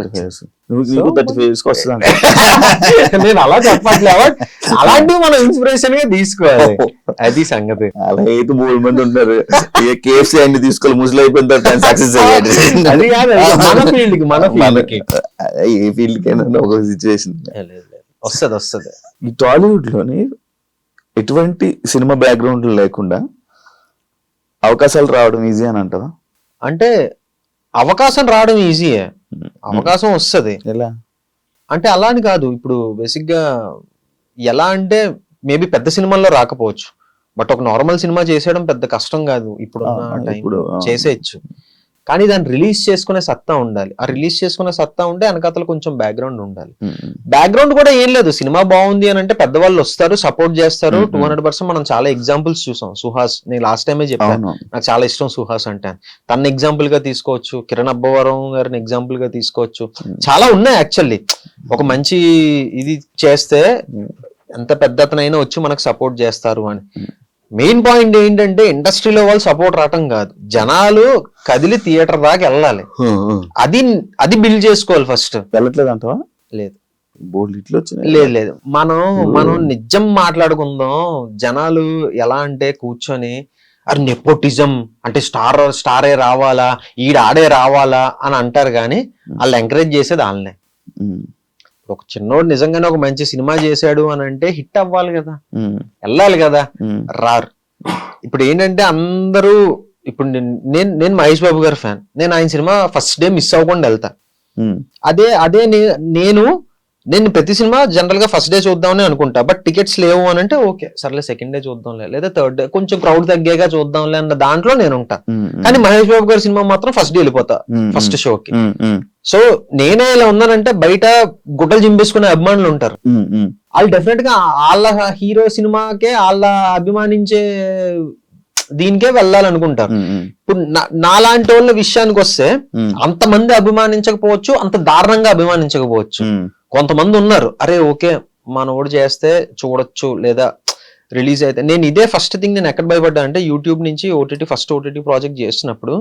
నేను అలా చెప్పట్లే, అలాంటివి మనం ఇన్స్పిరేషన్ గా తీసుకోవాలి, అది సంగతి. అలా అయితే 3 మంది ఉంటారు, కేఎఫ్సీ అన్ని తీసుకోవాలి, ముసలి అయిపోయిన తర్వాత సక్సెస్ అయ్యాడు. అది కాదు మన ఫీల్డ్ కి ఏ ఫీల్డ్ కైనా ఒక సిచ్యువేషన్ వస్తుంది. ఈ టాలీవుడ్ లోని ఎటువంటి సినిమా బ్యాక్గ్రౌండ్ లేకుండా అవకాశాలు రావడం ఈజీ అని అంటారా? అంటే అవకాశం రావడం ఈజీయే, అవకాశం వస్తుంది. ఎలా అంటే అలా అని కాదు. ఇప్పుడు బేసిక్ గా ఎలా అంటే, మేబీ పెద్ద సినిమాల్లో రాకపోవచ్చు, బట్ ఒక నార్మల్ సినిమా చేసేయడం పెద్ద కష్టం కాదు. ఇప్పుడు చేసేయచ్చు, కానీ దాన్ని రిలీజ్ చేసుకునే సత్తా ఉండాలి. ఆ రిలీజ్ చేసుకునే సత్తా ఉంటే వెనకాతలు కొంచెం బ్యాక్గ్రౌండ్ ఉండాలి. బ్యాక్గ్రౌండ్ కూడా ఏం లేదు, సినిమా బాగుంది అని అంటే పెద్దవాళ్ళు వస్తారు, సపోర్ట్ చేస్తారు 200%. మనం చాలా ఎగ్జాంపుల్స్ చూసాం. సుహాస్, నేను లాస్ట్ టైమే చెప్పాను, నాకు చాలా ఇష్టం సుహాస్ అంటే. తన ఎగ్జాంపుల్ గా తీసుకోవచ్చు, కిరణ్ అబ్బవరం గారిని ఎగ్జాంపుల్ గా తీసుకోవచ్చు, చాలా ఉన్నాయి యాక్చువల్లీ. ఒక మంచి ఇది చేస్తే ఎంత పెద్ద అతనైనా వచ్చి మనకు సపోర్ట్ చేస్తారు అని. మెయిన్ పాయింట్ ఏంటంటే, ఇండస్ట్రీలో వాళ్ళు సపోర్ట్ రావటం కాదు, జనాలు కదిలి థియేటర్ దాకా వెళ్ళాలి, అది బిల్డ్ చేసుకోవాలి ఫస్ట్. వెళ్ళట్లేదు అంటావా? లేదు, లేదు. మనం నిజం మాట్లాడుకుందాం. జనాలు ఎలా అంటే కూర్చొని అరే నెపోటిజం అంటే స్టారే రావాలా, ఆడే రావాలా అని అంటారు, కానీ వాళ్ళు ఎంకరేజ్ చేసేది వాళ్ళనే. ఒక చిన్నోడు నిజంగానే ఒక మంచి సినిమా చేశాడు అని అంటే హిట్ అవ్వాలి కదా, వెళ్ళాలి కదా, రారు. ఇప్పుడు ఏంటంటే అందరూ, ఇప్పుడు నేను మహేష్ బాబు గారి ఫ్యాన్, నేను ఆయన సినిమా ఫస్ట్ డే మిస్ అవ్వకుండా వెళ్తా. అదే నేను ప్రతి సినిమా జనరల్ గా ఫస్ట్ డే చూద్దామని అనుకుంటా, బట్ టికెట్స్ లేవు అని అంటే ఓకే సర్లే సెకండ్ డే చూద్దాంలే, లేదా థర్డ్ డే కొంచెం క్రౌడ్ తగ్గాక చూద్దాంలే అన్న దాంట్లో నేను ఉంటా. కానీ మహేష్ బాబు గారి సినిమా మాత్రం ఫస్ట్ డే వెళ్ళిపోతా ఫస్ట్ షోకి. సో నేనే ఇలా ఉన్నానంటే బయట గుడ్డలు చింపేసుకునే అభిమానులు ఉంటారు, వాళ్ళు డెఫినెట్ గా వాళ్ళ హీరో సినిమాకే వాళ్ళ అభిమానించే దీనికే వెళ్ళాలనుకుంటారు. ఇప్పుడు నాలాంటి వాళ్ళ విషయానికి వస్తే అంతమంది అభిమానించకపోవచ్చు, అంత దారుణంగా అభిమానించకపోవచ్చు. కొంతమంది ఉన్నారు, అరే ఓకే మనోడు చేస్తే చూడొచ్చు లేదా రిలీజ్ అయితే. నేను ఇదే ఫస్ట్ థింగ్ నేను ఎక్కడ భయపడ్డా అంటే, యూట్యూబ్ నుంచి ఫస్ట్ ఓటీటీ ప్రాజెక్ట్ చేస్తున్నప్పుడు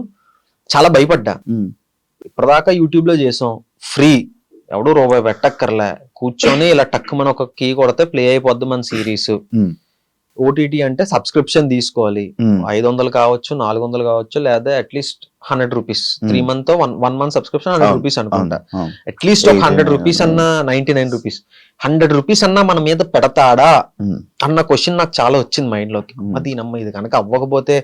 చాలా భయపడ్డా. ఇప్పటిదాకా యూట్యూబ్ లో చేసాం ఫ్రీ, ఎవడు రూపాయి పెట్టక్కర్లే, కూర్చొని ఇలా టక్ మన ఒక కీ కొడితే ప్లే అయిపోద్ది మన సిరీస్. ఓటీటీ అంటే సబ్స్క్రిప్షన్ తీసుకోవాలి, 500 కావచ్చు 400 కావచ్చు, లేదా at least 100 rupees 3 month 1 month subscription 100 rupees అనుకుంటా. అట్లీస్ట్ ఒక 100 రూపీస్ అన్నా 99 రూపీస్ 100 రూపీస్ అన్నా మన మీద పెడతాడా అన్న క్వశ్చన్ నాకు చాలా వచ్చింది మైండ్ లోకి. దీనమ్మ ఇది కనుక అవ్వకపోతే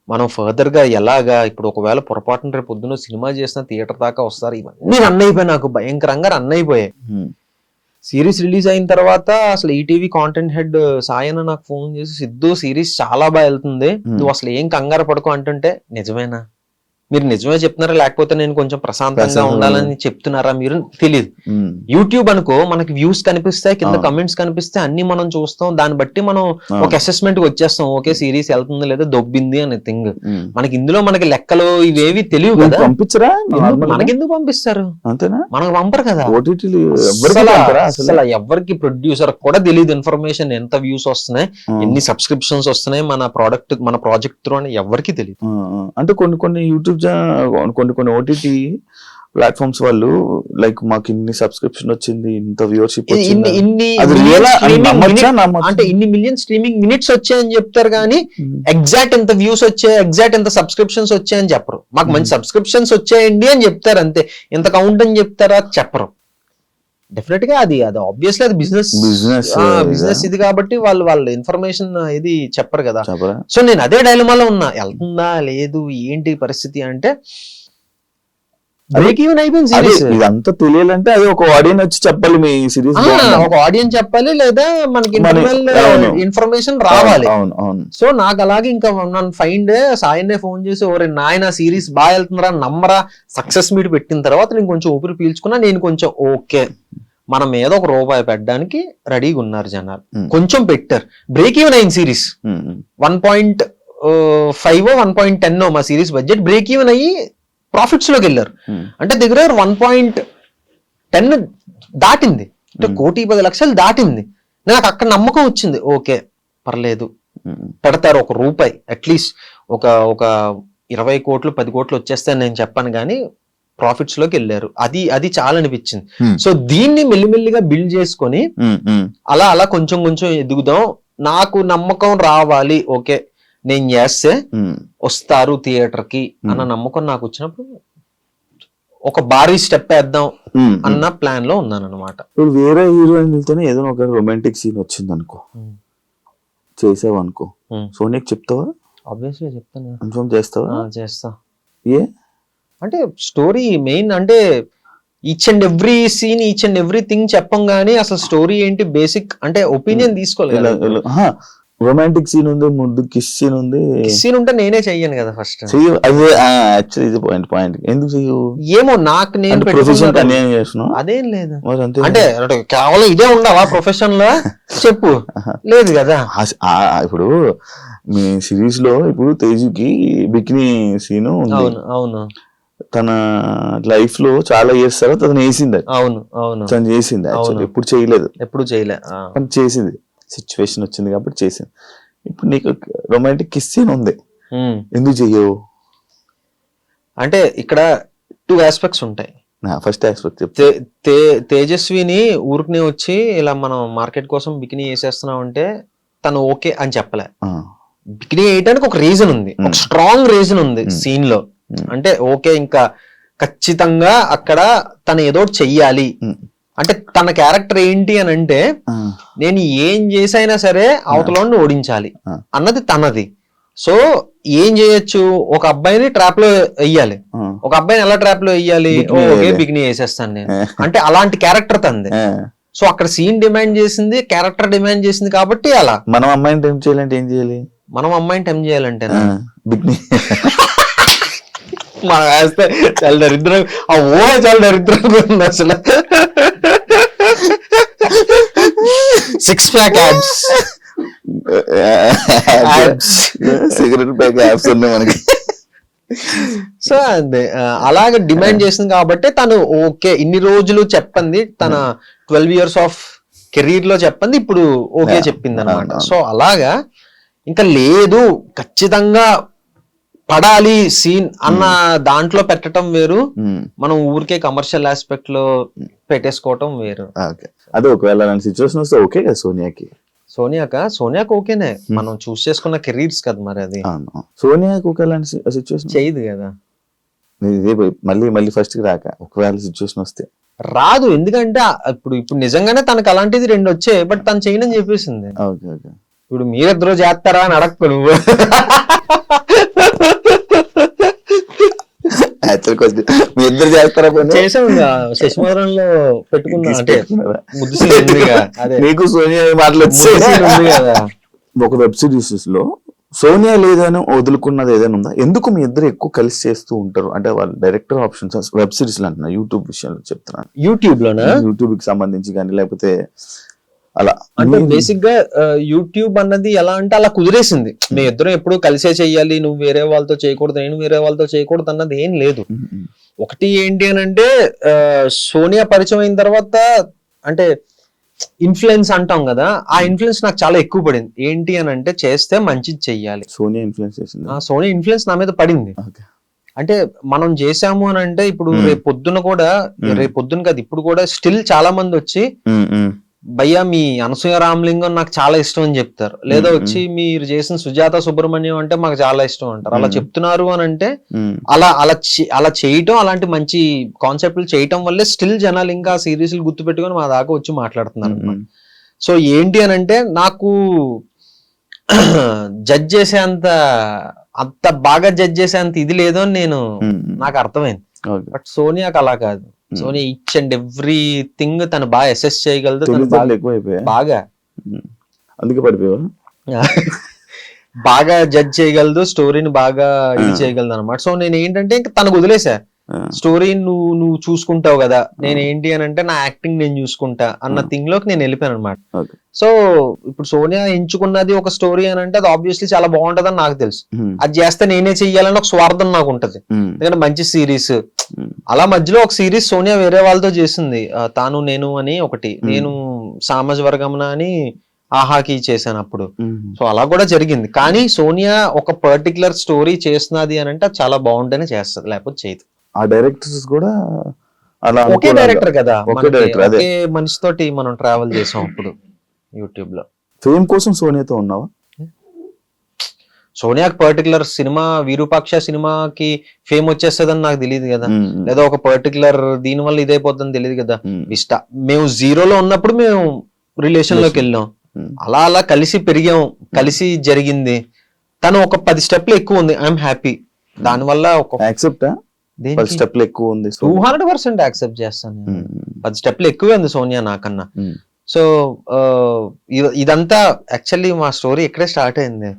మనం ఫర్దర్ గా ఎలాగా, ఇప్పుడు ఒకవేళ పొరపాటున రేపు పొద్దున సినిమా చేసిన థియేటర్ దాకా వస్తారు, ఇవన్నీ రన్ అయిపోయాయి, నాకు భయంకరంగా రన్ అయిపోయాయి. సిరీస్ రిలీజ్ అయిన తర్వాత అసలు ఈటీవీ కాంటెంట్ హెడ్ సాయన నాకు ఫోన్ చేసి, సిద్ధు సిరీస్ చాలా బాగా వెళ్తుంది, నువ్వు అసలు ఏం కంగారు పడుకో అంటుంటే, నిజమేనా మీరు నిజమే చెప్తున్నారా లేకపోతే నేను కొంచెం ప్రశాంతంగా ప్రశాంతంగా ఉండాలని చెప్తున్నారా మీరు తెలియదు. యూట్యూబ్ అనుకో మనకి వ్యూస్ కనిపిస్తాయి, కింద కమెంట్స్ కనిపిస్తాయి, అన్ని మనం చూస్తాం, దాన్ని బట్టి మనం ఒక అసెస్మెంట్ కి వచ్చేస్తాం, ఓకే సిరీస్ వెళ్తుంది లేదా దొబ్బింది అనే థింగ్. మనకి ఇందులో మనకి లెక్కలు ఇవేవి తెలియవు కదా. పంపించరా? మనకి ఎందుకు పంపిస్తారు? అంతేనా? మనకు పంపరు కదా. ఓటీటీలు అసలు ఎవరికి ప్రొడ్యూసర్ కూడా తెలియదు ఇన్ఫర్మేషన్, ఎంత వ్యూస్ వస్తున్నాయి, ఎన్ని సబ్స్క్రిప్షన్స్ వస్తున్నాయి మన ప్రాజెక్ట్ త్రూ అని ఎవరికి తెలియదు. అంటే కొన్ని యూట్యూబ్ కొన్ని ఓటీటీ ప్లాట్ఫామ్స్ వాళ్ళు లైక్ మాకు ఇన్ని సబ్స్క్రిప్షన్ వచ్చింది, ఇంత వ్యూవర్షిప్ అంటే ఇన్ని మిలియన్ స్ట్రీమింగ్ మినిట్స్ వచ్చాయని చెప్తారు కానీ ఎగ్జాక్ట్ ఎంత వ్యూస్ వచ్చాయి, ఎగ్జాక్ట్ ఎంత సబ్స్క్రిప్షన్స్ వచ్చాయని చెప్పరు. మాకు మంచి సబ్స్క్రిప్షన్స్ వచ్చాయండి అని చెప్తారు అంతే. ఎంత కౌంట్ అని చెప్తారా చెప్పరు. డెఫినెట్ గా అది ఆబ్వియస్లీ అది బిజినెస్ ఇది కాబట్టి వాళ్ళు ఇన్ఫర్మేషన్ ఇది చెప్పరు కదా. సో నేను అదే డైలమాలో ఉన్నా, వెళ్తుందా లేదు ఏంటి పరిస్థితి అంటే బ్రేక్ ఈవెన్ అయిపోయింది సిరీస్. ఇదంతా తెలియాలంటే అది ఒక ఆడియన్స్ వచ్చి చెప్పాలి, మీ సిరీస్ ఒక ఆడియన్స్ చెప్పాలి లేదా మనకి ఇన్ఫర్మేషన్ రావాలి. సో నాకు అలాగే ఇంకా నన్ను ఫైండ్ సాయన్నే ఫోన్ చేసి ఓరే నాయన సిరీస్ బాగా వెళ్తుందిరా నమ్మరా, సక్సెస్ మీట్ పెట్టిన తర్వాత నేను కొంచెం ఊపిరి పీల్చుకున్నా, నేను కొంచెం ఓకే మన మీద ₹1 పెట్టడానికి రెడీగా ఉన్నారు జనాలు, కొంచెం పెట్టారు. బ్రేక్ ఈవెన్ అయింది సిరీస్. 1.5 1.10 మా సిరీస్ బడ్జెట్ బ్రేక్ ఈవెన్ అయ్యి ప్రాఫిట్స్ లోకి వెళ్ళారు. అంటే దగ్గర 1.10 దాటింది, అంటే 1,10,00,000 దాటింది. నాకు అక్కడ నమ్మకం వచ్చింది, ఓకే పర్లేదు పెడతారు ₹1 అట్లీస్ట్ ఒక 20 కోట్లు 10 కోట్లు వచ్చేస్తాయని నేను చెప్పాను కానీ ప్రాఫిట్స్ లోకి వెళ్ళారు. అది చాలా అనిపించింది. సో దీన్ని మెల్లిమెల్లిగా బిల్డ్ చేసుకొని అలా కొంచెం కొంచెం ఎదుగుదాం, నాకు నమ్మకం రావాలి, ఓకే నేను చేస్తే వస్తారు థియేటర్ కి అన్న నమ్మకం నాకు వచ్చినప్పుడు ఒక భారీ స్టెప్ వేద్దాం అన్న ప్లాన్ లో ఉన్నాను అనమాట. ఇప్పుడు వేరే హీరోయిన్లతోనే ఏదైనా ఒక రొమాంటిక్ సీన్ వచ్చింది అనుకో, చేసావు అనుకో, సోనియాకి చెప్తావా? ఆబ్వియస్లీ చెప్తాను. కన్ఫర్మ్ చేస్తావా? చేస్తా. ఏ అంటే స్టోరీ మెయిన్, అంటే each and every scene each and everything చెప్పం గానీ అసలు స్టోరీ ఏంటి బేసిక్ అంటే ఒపీనియన్ తీసుకోలేదు. రొమాంటిక్ సీన్ ఉంది, ముందు కిస్ సీన్ ఉంది. సీన్ ఉంటే నేనే చెయ్యను కదా ఫస్ట్. పాయింట్ ఎందుకు చెయ్యవు? ఏమో నాకు నేను అదేం లేదు. అంటే కేవలం ఇదే ఉండవా ప్రొఫెషన్ లో చెప్పు లేదు కదా. ఇప్పుడు మీ సిరీస్ లో ఇప్పుడు తేజుకి బికినీ సీన్ ఉంది. అవును తన లైఫ్ లో చాలా ఇయర్స్ తర్వాత తను వేసింది. అవును తను చేసింది. ఎప్పుడు చేయలేదు, కానీ చేసింది. సిచ్యువేషన్ వచ్చింది కాబట్టి చేసింది. ఇప్పుడు నీకు రొమాంటిక్ కిస్ సీన్ ఉంది, ఎందుకు చెయ్యవు? అంటే ఇక్కడ 2 ఆస్పెక్ట్స్ ఉంటాయి. ఫస్ట్ ఆస్పెక్ట్ తేజస్విని ఊరికి వచ్చి ఇలా మనం మార్కెట్ కోసం బికినీ వేసేస్తున్నాం అంటే తను ఓకే అని చెప్పలే. బికినీ వేయడానికి ఒక రీజన్ ఉంది, ఒక స్ట్రాంగ్ రీజన్ ఉంది సీన్ లో. అంటే ఓకే ఇంకా ఖచ్చితంగా అక్కడ తను ఏదో చెయ్యాలి. అంటే తన క్యారెక్టర్ ఏంటి అని అంటే నేను ఏం చేసైనా సరే అవతలని ఓడించాలి అన్నది తనది. సో ఏం చేయొచ్చు, ఒక అబ్బాయిని ట్రాప్ లో వెయ్యాలి. ఒక అబ్బాయిని ఎలా ట్రాప్ లో వెయ్యాలి? ఓకే బికినీ వేసేస్తాను నేను అంటే అలాంటి క్యారెక్టర్ తంది. సో అక్కడ సీన్ డిమాండ్ చేసింది, క్యారెక్టర్ డిమాండ్ చేసింది కాబట్టి అలా. మనం అమ్మాయిని టెంప్ట్ చేయాలంటే ఏం చేయాలి? మనం అమ్మాయిని టెంప్ట్ చేయాలంటే బికినీ మనం వేస్తే చాలా దరిద్రం, చాలా దరిద్రంగా ఉంది అసలు. 6 pack ads, cigarette pack apps ఉన్నాయి మనకి. సో అదే అలాగే డిమాండ్ చేసింది కాబట్టి తను ఓకే ఇన్ని రోజులు చెప్పింది, తన 12 years ఆఫ్ కెరీర్ లో చెప్పింది ఇప్పుడు ఓకే చెప్పింది అనమాట. సో అలాగా ఇంకా లేదు ఖచ్చితంగా పడాలి సీన్ అన్న దాంట్లో పెట్టడం వేరు, మనం ఊరికే కమర్షియల్ ఆస్పెక్ట్ లో పెట్టేసుకోవటం వేరు. అదే ఒకవేళ అలాంటి సిచ్యువేషన్ వస్తే ఓకే కదా సోనియాకి ఓకేనే, మనం చూస్ చేసుకున్న కెరీర్స్ కదా మరి. అది సోనియాకి ఓకే అలాంటి సిచ్యువేషన్ చేయదు కదా. మళ్ళీ ఫస్ట్ కి రాక ఒకవేళ సిచ్యువేషన్ వస్తే రాదు, ఎందుకంటే ఇప్పుడు నిజంగానే తనకు అలాంటిది 2 వచ్చాయి, బట్ తను చేయనని చెప్పేసింది. ఇప్పుడు మీరిద్దరూ చేస్తారా అని అడక్కు నువ్వు. మీ ఇద్దరు చేస్తారా? చేసాం శశిమధురంలో పెట్టుకున్నా, అంటే నీకు సోనియా మాటలు కదా. ఒక వెబ్ సిరీస్ లో సోనియా లేదని వదులుకున్నది ఏదైనా ఉందా? ఎందుకు మీ ఇద్దరు ఎక్కువ కలిసి చేస్తూ ఉంటారు? అంటే వాళ్ళు డైరెక్టర్ ఆప్షన్స్ వెబ్ సిరీస్ అంటున్నా, యూట్యూబ్ విషయంలో చెప్తున్నాను. యూట్యూబ్ లోనా? యూట్యూబ్ కి సంబంధించి కానీ లేకపోతే అలా అంటే బేసిక్ గా యూట్యూబ్ అన్నది ఎలా అంటే అలా కుదిరేసింది. మీ ఇద్దరం ఎప్పుడు కలిసే చెయ్యాలి, నువ్వు వేరే వాళ్ళతో చేయకూడదు, నేను వేరే వాళ్ళతో చేయకూడదు అన్నది ఏం లేదు. ఒకటి ఏంటి అని అంటే సోనియా పరిచయం అయిన తర్వాత అంటే ఇన్ఫ్లుయెన్స్ అంటాం కదా, ఆ ఇన్ఫ్లుయెన్స్ నాకు చాలా ఎక్కువ పడింది. ఏంటి అని అంటే చేస్తే మంచిది చెయ్యాలి. సోనియా ఇన్ఫ్లుయెన్స్ చేసింది. సోనియా ఇన్ఫ్లుయెన్స్ నా మీద పడింది. అంటే మనం చేసాము అని అంటే ఇప్పుడు రేపు పొద్దున కూడా, రేపు పొద్దున కాదు ఇప్పుడు కూడా స్టిల్ చాలా మంది వచ్చి భయ్యా మీ అనసూయ రామలింగం నాకు చాలా ఇష్టం అని చెప్తారు. లేదా వచ్చి మీరు చేసిన సుజాత సుబ్రహ్మణ్యం అంటే మాకు చాలా ఇష్టం అంటారు. అలా చెప్తున్నారు అని అంటే అలా చేయటం, అలాంటి మంచి కాన్సెప్ట్లు చేయటం వల్లే స్టిల్ జనాలు ఇంకా సిరీస్లు గుర్తు పెట్టుకొని మా దాకా వచ్చి మాట్లాడుతున్నారు. సో ఏంటి అని అంటే నాకు జడ్జ్ చేసేంత అంత బాగా జడ్జ్ చేసేంత ఇది లేదు అని నాకు అర్థమైంది. బట్ సోనియాకి అలా కాదు. Sonia each and every thing తను బాగా అసెస్ చేయగలదు. బాగా అందుకే పడిపోయావా? బాగా జడ్జ్ చేయగలదు, స్టోరీని బాగా ఇది చేయగలదు అనమాట. సో నేను ఏంటంటే ఇంకా తనకు వదిలేసా, స్టోరీ నువ్వు చూసుకుంటావు కదా, నేను ఏంటి అని అంటే నా యాక్టింగ్ నేను చూసుకుంటా అన్న థింగ్ లోకి నేను వెళ్ళిపోయాను అనమాట. సో ఇప్పుడు సోనియా ఎంచుకున్నది ఒక స్టోరీ అని అంటే అది ఆబ్వియస్లీ చాలా బాగుంటది అని నాకు తెలుసు. అది చేస్తే నేనే చెయ్యాలని ఒక స్వార్థం నాకు ఉంటది, ఎందుకంటే మంచి సిరీస్. అలా మధ్యలో ఒక సిరీస్ సోనియా వేరే వాళ్ళతో చేసింది, తాను నేను అని ఒకటి, నేను సామాజిక వర్గమున అని ఆహాకి చేశాను అప్పుడు. సో అలా కూడా జరిగింది. కానీ సోనియా ఒక పర్టికులర్ స్టోరీ చేస్తున్నది అని అంటే చాలా బాగుంటేనే చేస్తుంది, లేకపోతే చేయదు. ఆ డైరెక్టర్స్ కూడా అలా ఒకే డైరెక్టర్ కదా, ఒకే మనిషితోటి మనం ట్రావెల్ చేసాం అప్పుడు యూట్యూబ్ లో. ఫేమ్ కోసం సోనియాతో ఉన్నావా? సోనియాకి పర్టికులర్ సినిమా విరూపాక్ష సినిమాకి ఫేమ్ వచ్చేస్తుందని నాకు తెలియదు కదా, లేదా ఒక పర్టికులర్ దీని వల్ల ఇదైపోతుందని తెలియదు కదా. మేము జీరోలో ఉన్నప్పుడు మేము రిలేషన్ లోకి వెళ్ళాం, అలా అలా కలిసి పెరిగాం, కలిసి జరిగింది. తను ఒక 10 స్టెప్లు ఎక్కువ ఉంది, ఐఎమ్ హ్యాపీ దానివల్ల. ఒక యాక్సెప్ట్ 10 స్టెప్లు ఎక్కువ ఉంది, 200% యాక్సెప్ట్ చేస్తాను. 10 స్టెప్లు ఎక్కువే ఉంది సోనియా నాకన్నా. సో ఇదంతా యాక్చువల్లీ మా స్టోరీ ఇక్కడే స్టార్ట్ అయింది.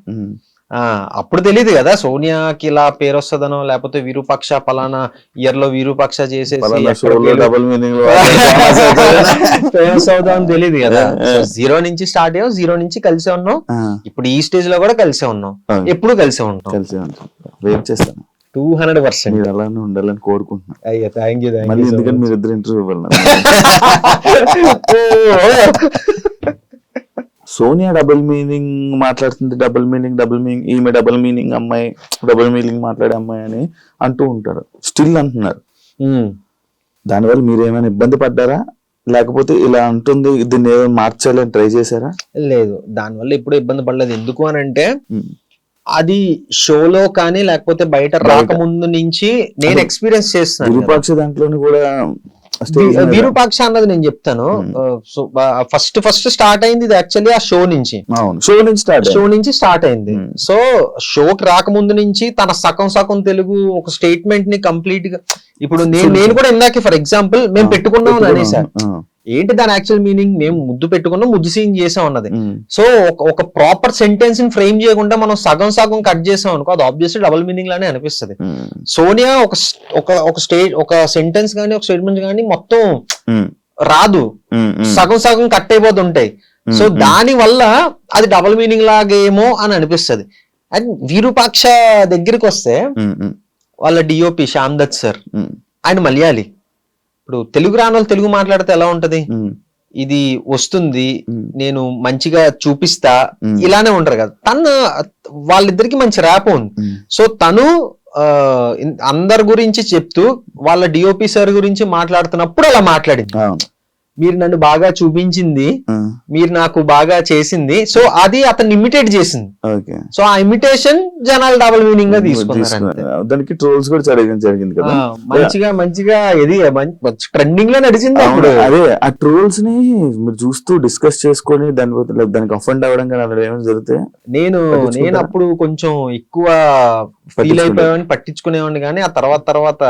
అప్పుడు తెలియదు కదా సోనియాకి ఇలా పేరు వస్తుందనో, లేకపోతే విరూపాక్ష పలానా ఇయర్ లో విరూపాక్ష చేసేసి ఫేమస్ అవుదాం తెలియదు కదా. జీరో నుంచి స్టార్ట్ అయ్యాం, జీరో నుంచి కలిసే ఉన్నాం, ఇప్పుడు ఈ స్టేజ్ లో కూడా కలిసే ఉన్నాం, ఎప్పుడు కలిసే ఉంటాం. 200% అలానే ఉండాలని కోరుకుంటున్నాను. అయ్యా థ్యాంక్ యూ. మళ్ళీ ఎందుకంటే మీరు ఇద్దరు ఇంటర్వ్యూ ఇవ్వాలి. సోనియా డబుల్ మీనింగ్ మాట్లాడుతుంది, డబుల్ మీనింగ్ ఈమె డబుల్ మీనింగ్ అమ్మాయి, డబుల్ మీనింగ్ మాట్లాడే అమ్మాయి అని అంటూ ఉంటారు, స్టిల్ అంటున్నారు. దానివల్ల మీరు ఏమైనా ఇబ్బంది పడ్డారా, లేకపోతే ఇలా అంటుంది దీన్ని ఏమైనా మార్చాలని ట్రై చేశారా? లేదు, దానివల్ల ఎప్పుడు ఇబ్బంది పడలేదు. ఎందుకు అని అంటే అది షోలో కానీ లేకపోతే బయట రాకముందు నుంచి నేను ఎక్స్పీరియన్స్ చేస్తున్నాను. విరూపాక్ష దాంట్లోని కూడా విరూపాక్ష అన్నది నేను చెప్తాను. ఫస్ట్ స్టార్ట్ అయింది ఇది యాక్చువల్లీ ఆ షో నుంచి స్టార్ట్ అయింది. సో షోకి రాకముందు నుంచి తన సగం తెలుగు ఒక స్టేట్మెంట్ ని కంప్లీట్ గా, ఇప్పుడు నేను కూడా ఇందాక ఫర్ ఎగ్జాంపుల్ మేము పెట్టుకున్నాం అనేసారు, ఏంటి దాని యాక్చువల్ మీనింగ్, మేము ముద్దు పెట్టుకున్నాం, ముద్దు సీన్ చేసాం అన్నది. సో ఒక ప్రాపర్ సెంటెన్స్ ని ఫ్రేమ్ చేయకుండా మనం సగం కట్ చేసాం అనుకో, అది ఆబ్వియస్లీ డబుల్ మీనింగ్ లానే అనిపిస్తుంది. సోనియా ఒక ఒక సెంటెన్స్ కానీ ఒక స్టేట్మెంట్ కానీ మొత్తం రాదు, సగం కట్ అయిపోతుంటాయి. సో దాని వల్ల అది డబుల్ మీనింగ్ లాగేమో అని అనిపిస్తుంది. అండ్ విరూపాక్ష దగ్గరికి వస్తే వాళ్ళ డిఓపి శ్యామ్ దత్ సార్, ఆయన మలయాళీ. ఇప్పుడు తెలుగు రాని వాళ్ళు తెలుగు మాట్లాడితే ఎలా ఉంటది, ఇది వస్తుంది నేను మంచిగా చూపిస్తా ఇలానే ఉంటారు కదా. తను వాళ్ళిద్దరికి మంచి ర్యాప్ ఉంది. సో తను అందరి గురించి చెప్తూ వాళ్ళ డిఓపి సార్ గురించి మాట్లాడుతున్నప్పుడు అలా మాట్లాడింది, మీరు నన్ను బాగా చూపించింది, మీరు నాకు బాగా చేసింది. సో అది అతను ఇమిటేట్ చేసింది. సో ఆ ఇమిటేషన్ జనాలు డబుల్ మీనింగ్ గా తీసుకున్నారు. దానికి ట్రోల్స్ కూడా జరిగింది కదా, మంచిగా ఇది ట్రెండింగ్ లో నడిచింది అప్పుడు. అదే ఆ ట్రోల్స్ ని మీరు చూస్తూ డిస్కస్ చేసుకొని దానికి అఫెండ్ అవ్వడం కానీ అలా ఏమైనా జరిగితే నేను అప్పుడు కొంచెం ఎక్కువ ఫీల్ అయిపోయామని పట్టించుకునేవాడిని, కానీ ఆ తర్వాత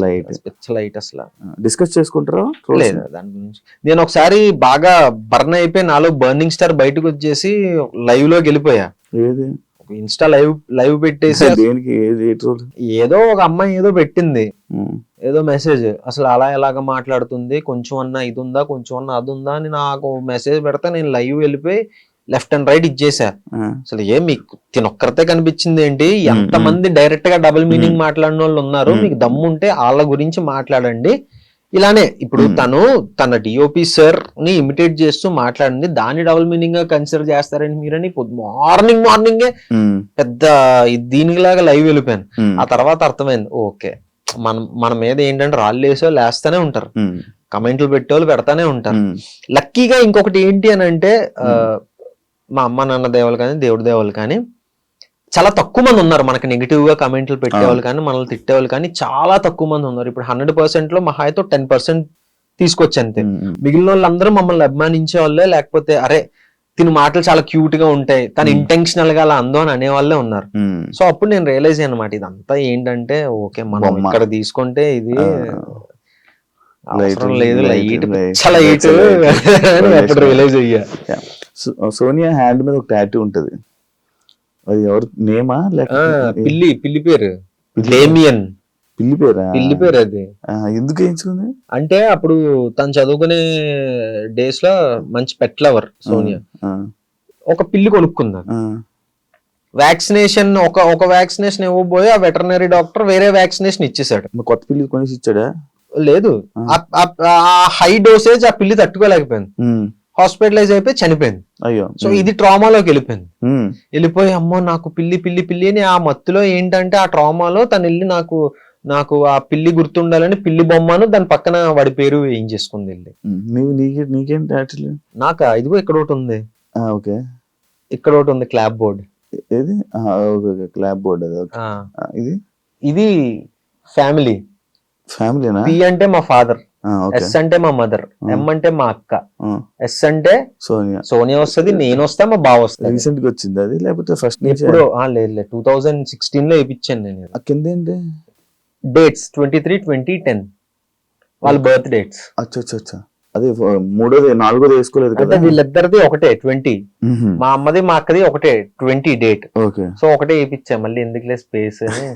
లైట్ అసలు డిస్కస్ చేసుకుంటారా? లేదు దాని గురించి. నేను ఒకసారి బాగా బర్న్ అయిపోయి నాలో బర్నింగ్ స్టార్ బయటకు వచ్చేసి లైవ్ లోకి వెళ్ళిపోయా. ఇన్స్టా లైవ్ పెట్టేసి దేనికి ఏ ట్రోల్? ఏదో ఒక అమ్మాయి ఏదో పెట్టింది, ఏదో మెసేజ్, అసలు అలా ఎలాగ మాట్లాడుతుంది, కొంచెం అన్నా ఇది ఉందా, కొంచెం అన్నా అది ఉందా అని నాకు మెసేజ్ పెడితే నేను లైవ్ వెళ్ళిపోయి లెఫ్ట్ అండ్ రైట్ ఇచ్చేసా. అసలు మీకు తినొక్కరితే కనిపించింది ఏంటి, ఎంత మంది డైరెక్ట్ గా డబుల్ మీనింగ్ మాట్లాడిన వాళ్ళు ఉన్నారు, మీకు దమ్ముంటే వాళ్ళ గురించి మాట్లాడండి. ఇలానే ఇప్పుడు తన డిఓపి సార్ ని ఇమిటేట్ చేస్తూ మాట్లాడింది, దాన్ని డబుల్ మీనింగ్ గా కన్సిడర్ చేస్తారని మీరని మార్నింగే పెద్ద దీనిలాగా లైవ్ వెళ్ళిపోయాను. ఆ తర్వాత అర్థమైంది, ఓకే మన మీద ఏంటంటే రాళ్ళు వేసో లేస్తానే ఉంటారు, కమెంట్లు పెట్టేవాళ్ళు పెడతానే ఉంటారు. లక్కీగా ఇంకొకటి ఏంటి అని అంటే మా అమ్మ నాన్న దేవాలు కానీ దేవుడి దేవాలు కానీ చాలా తక్కువ మంది ఉన్నారు మనకి నెగిటివ్ గా కమెంట్లు పెట్టేవాళ్ళు కానీ మనల్ని తిట్టేవాళ్ళు కానీ చాలా తక్కువ మంది ఉన్నారు. ఇప్పుడు 100% లో మహా అయితే 10% తీసుకొచ్చి అంతే. మిగిలిన వాళ్ళందరూ మమ్మల్ని అభిమానించే వాళ్ళే, లేకపోతే అరే తిని మాటలు చాలా క్యూట్ గా ఉంటాయి, తను ఇంటెన్షనల్ గా అలా అందో అని అనే వాళ్ళే ఉన్నారు. సో అప్పుడు నేను రియలైజ్ అనమాట ఇదంతా ఏంటంటే ఓకే మనం ఇక్కడ తీసుకుంటే ఇది అవసరం లేదు, లైట్ అప్పుడు రియలైజ్ అయ్యా. సోనియా హ్యాండ్ మీద ఒక టాటూ ఉంటది, అది ఎవరు నేమా లేకపోతే పిల్లి పేరు డేమియన్, పిల్లి పేరా? పిల్లి పేరు అది. ఎందుకు వేయించుకుంది అంటే అప్పుడు తను చదువుకునే డేస్ లో మంచి పెట్ లవర్ సోనియా, ఒక పిల్లి కొనుక్కుందా. వ్యాక్సినేషన్ ఒక వ్యాక్సినేషన్ ఇవ్వబోయి ఆ వెటర్నరీ డాక్టర్ వేరే వ్యాక్సినేషన్ ఇచ్చేసాడు. కొత్త పిల్లి కొనేసి ఇచ్చాడా? లేదు, ఆ హై డోసేజ్ ఆ పిల్లి తట్టుకోలేకపోయింది, హాస్పిటలైజ్ అయిపోయి చనిపోయింది. అయ్యో. సో ఇది ట్రామాలోకి వెళ్ళిపోయింది. వెళ్ళిపోయి అమ్మో నాకు పిల్లి పిల్లి పిల్లి అని ఆ మత్తులో ఏంటంటే ఆ ట్రామాలో తను వెళ్ళి నాకు ఆ పిల్లి గుర్తుండాలని పిల్లి బొమ్మను దాని పక్కన వాడి పేరు ఏం చేసుకుంది వెళ్ళి. నీకేంటి నాకా ఇదిగో ఇక్కడ ఒకటి ఉంది, ఓకే ఇక్కడ ఒకటి ఉంది క్లాప్ బోర్డ్. ఏది? Clap board. ఇది ఫ్యామిలీ. ఫ్యామిలీనా? పి అంటే మా ఫాదర్, ఎస్ అంటే మా మదర్, ఎం అంటే మా అక్క, ఎస్ అంటే సోనియా వస్తుంది, నేను వస్తా, మా బావ వస్తుంది. రీసెంట్ గా వచ్చింది అది లేకపోతే ఫస్ట్ ఇప్పుడు? లేదు 2016 లో వేయించాను నేను. కింద ఏంటి డేట్స్ 23, 20, 10 వాళ్ళ బర్త్ డేట్స్. అచ్చా అదే మూడోది నాలుగోది వేసుకోలేదు కదా? వీళ్ళిద్దరిది ఒకటే 20, మా అమ్మది మా అక్కది ఒకటే 20 డేట్. సో ఒకటే వేయించా, మళ్ళీ ఎందుకులే స్పేస్ అని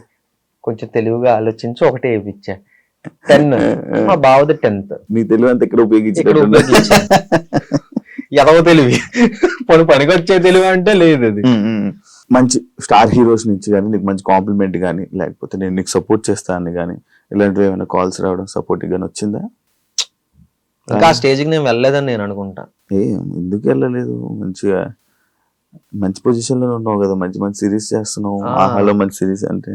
కొంచెం తెలివిగా ఆలోచించి ఒకటే వేయించా. 10 మా బావది 10th. మీ తెలివి అంతా ఇక్కడ ఉపయోగించి ఎదవ తెలివి, పనికి వచ్చే తెలివి అంటే లేదు. అది మంచి స్టార్ హీరోస్ నుంచి కానీ నీకు మంచి కాంప్లిమెంట్ కానీ లేకపోతే నేను నీకు సపోర్ట్ చేస్తాను కానీ ఇలాంటివి ఏమైనా కాల్స్ రావడం సపోర్టివ్ గానీ వచ్చిందా? ఇంకా ఆ స్టేజ్కి నేను వెళ్ళలేదని నేను అనుకుంటా. ఎందుకు వెళ్ళలేదు? మంచిగా మంచి పొజిషన్ లో ఉన్నావు కదా, మంచి మంచి సిరీస్ చేస్తున్నావు. ఆహాలో మంచి సిరీస్ అంటే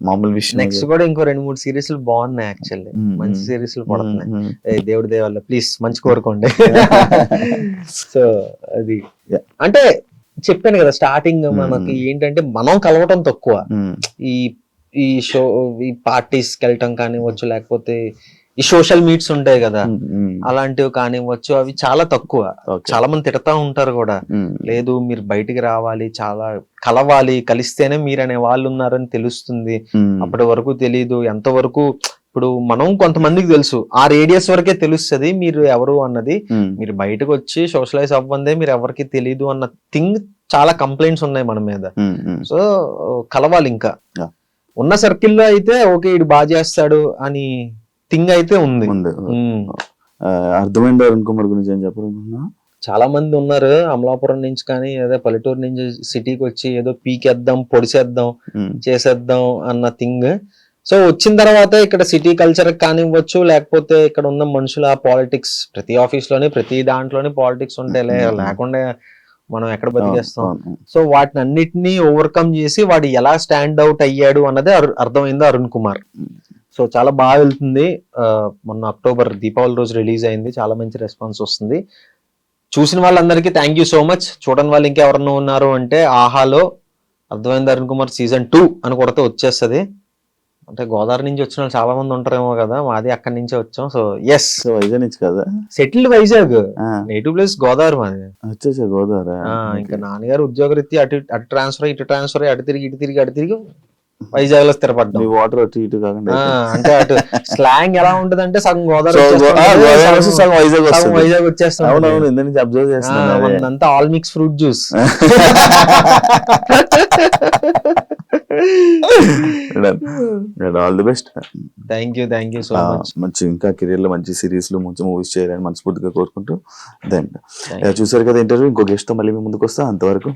మామూలు విషయం. నెక్స్ట్ కూడా ఇంకో 2-3 సిరీస్లు బాగున్నాయి, యాక్చువల్లీ మంచి సిరీస్లు పడుతున్నాయి. దేవుడి దేవాల ప్లీజ్ మంచి కోరుకోండి. సో అది అంటే చెప్పాను కదా స్టార్టింగ్ మనకి ఏంటంటే మనం కలవటం తక్కువ, ఈ షో ఈ పార్టీస్కి వెళ్ళటం కానివ్వచ్చు, లేకపోతే ఈ సోషల్ మీట్స్ ఉంటాయి కదా అలాంటివి కానివ్వచ్చు, అవి చాలా తక్కువ. చాలా మంది తిడతా ఉంటారు కూడా, లేదు మీరు బయటికి రావాలి, చాలా కలవాలి, కలిస్తేనే మీరు అనే వాళ్ళు ఉన్నారని తెలుస్తుంది. అప్పటి వరకు తెలీదు. ఎంతవరకు ఇప్పుడు మనం కొంతమందికి తెలుసు, ఆ రేడియస్ వరకే తెలుస్తుంది మీరు ఎవరు అన్నది. మీరు బయటకు వచ్చి సోషలైజ్ అవ్వందే మీరు ఎవరికి తెలీదు అన్న థింగ్ చాలా కంప్లైంట్స్ ఉన్నాయి మన మీద. సో కలవాలి. ఇంకా ఉన్న సర్కిల్లో అయితే ఓకే ఇడు బాగా చేస్తాడు అని థింగ్ అయితే ఉంది. అర్థమైంది. అరుణ్ కుమార్ గురించి ఏం చెప్పాలనుకున్నా? చాలా మంది ఉన్నారు అమలాపురం నుంచి కానీ ఏదో పల్లెటూరు నుంచి సిటీకి వచ్చి ఏదో పీకేద్దాం, పొడిసేద్దాం, చేసేద్దాం అన్న థింగ్. సో వచ్చిన తర్వాత ఇక్కడ సిటీ కల్చర్ కానివ్వచ్చు, లేకపోతే ఇక్కడ ఉన్న మనుషుల పాలిటిక్స్, ప్రతి ఆఫీస్ లోనే ప్రతి దాంట్లోనే పాలిటిక్స్ ఉంటాయి, లేకుండా మనం ఎక్కడ బతికేస్తాం. సో వాటిని అన్నిటినీ ఓవర్కమ్ చేసి వాడు ఎలా స్టాండ్ అవుట్ అయ్యాడు అన్నదే అర్థమైంది అరుణ్ కుమార్. సో చాలా బాగా వెళ్తుంది. మొన్న అక్టోబర్ దీపావళి రోజు రిలీజ్ అయింది, చాలా మంచి రెస్పాన్స్ వస్తుంది. చూసిన వాళ్ళందరికీ థ్యాంక్ యూ సో మచ్. చూడని వాళ్ళు ఇంకెవరన్నా ఉన్నారు అంటే ఆహాలో అర్థమైంది అరుణ్ కుమార్ సీజన్ 2 అని కొడితే వచ్చేస్తుంది. అంటే గోదావరి నుంచి వచ్చిన వాళ్ళు చాలా మంది ఉంటారేమో కదా, మాది అక్కడి నుంచే వచ్చాం. సో ఎస్, వైజాగ్ నుంచి కదా, settled Vizag, native place Godavari మాది. వచ్చేసా గోదావరి. ఇంకా నాన్నగారు ఉద్యోగరీత్యా అటు ట్రాన్స్ఫర్ ఇటు ట్రాన్స్ఫర్, అటు తిరిగి వైజాగ్ లో స్థిరపడ్డాం. మీ వాటర్ అటు ఇటు కాకుండా అంటే అటు స్లాంగ్ ఎలా ఉంటది అంటే సగం గోదావరి సో, వచ్చేస్తుంది, వస్తే సగం వైజాగ్ సగం వస్తుంది. వైజాగ్ వచ్చేస్తాం. అవునవును, ఇంత నుంచి అబ్జర్వ్ చేస్తున్నాను అదే. అంతా all mix fruit juice. All the best. Thank you so much. మంచి ఇంకా కెరీర్ లో మంచి సిరీస్లు మంచి మూవీస్ చేయాలని మనస్ఫూర్తిగా కోరుకుంటూ దెన్ చూసారు కదా ఇంటర్వ్యూ. ఇంకో గెస్ట్ తో మళ్ళీ మీ ముందుకు వస్తా. అంతవరకు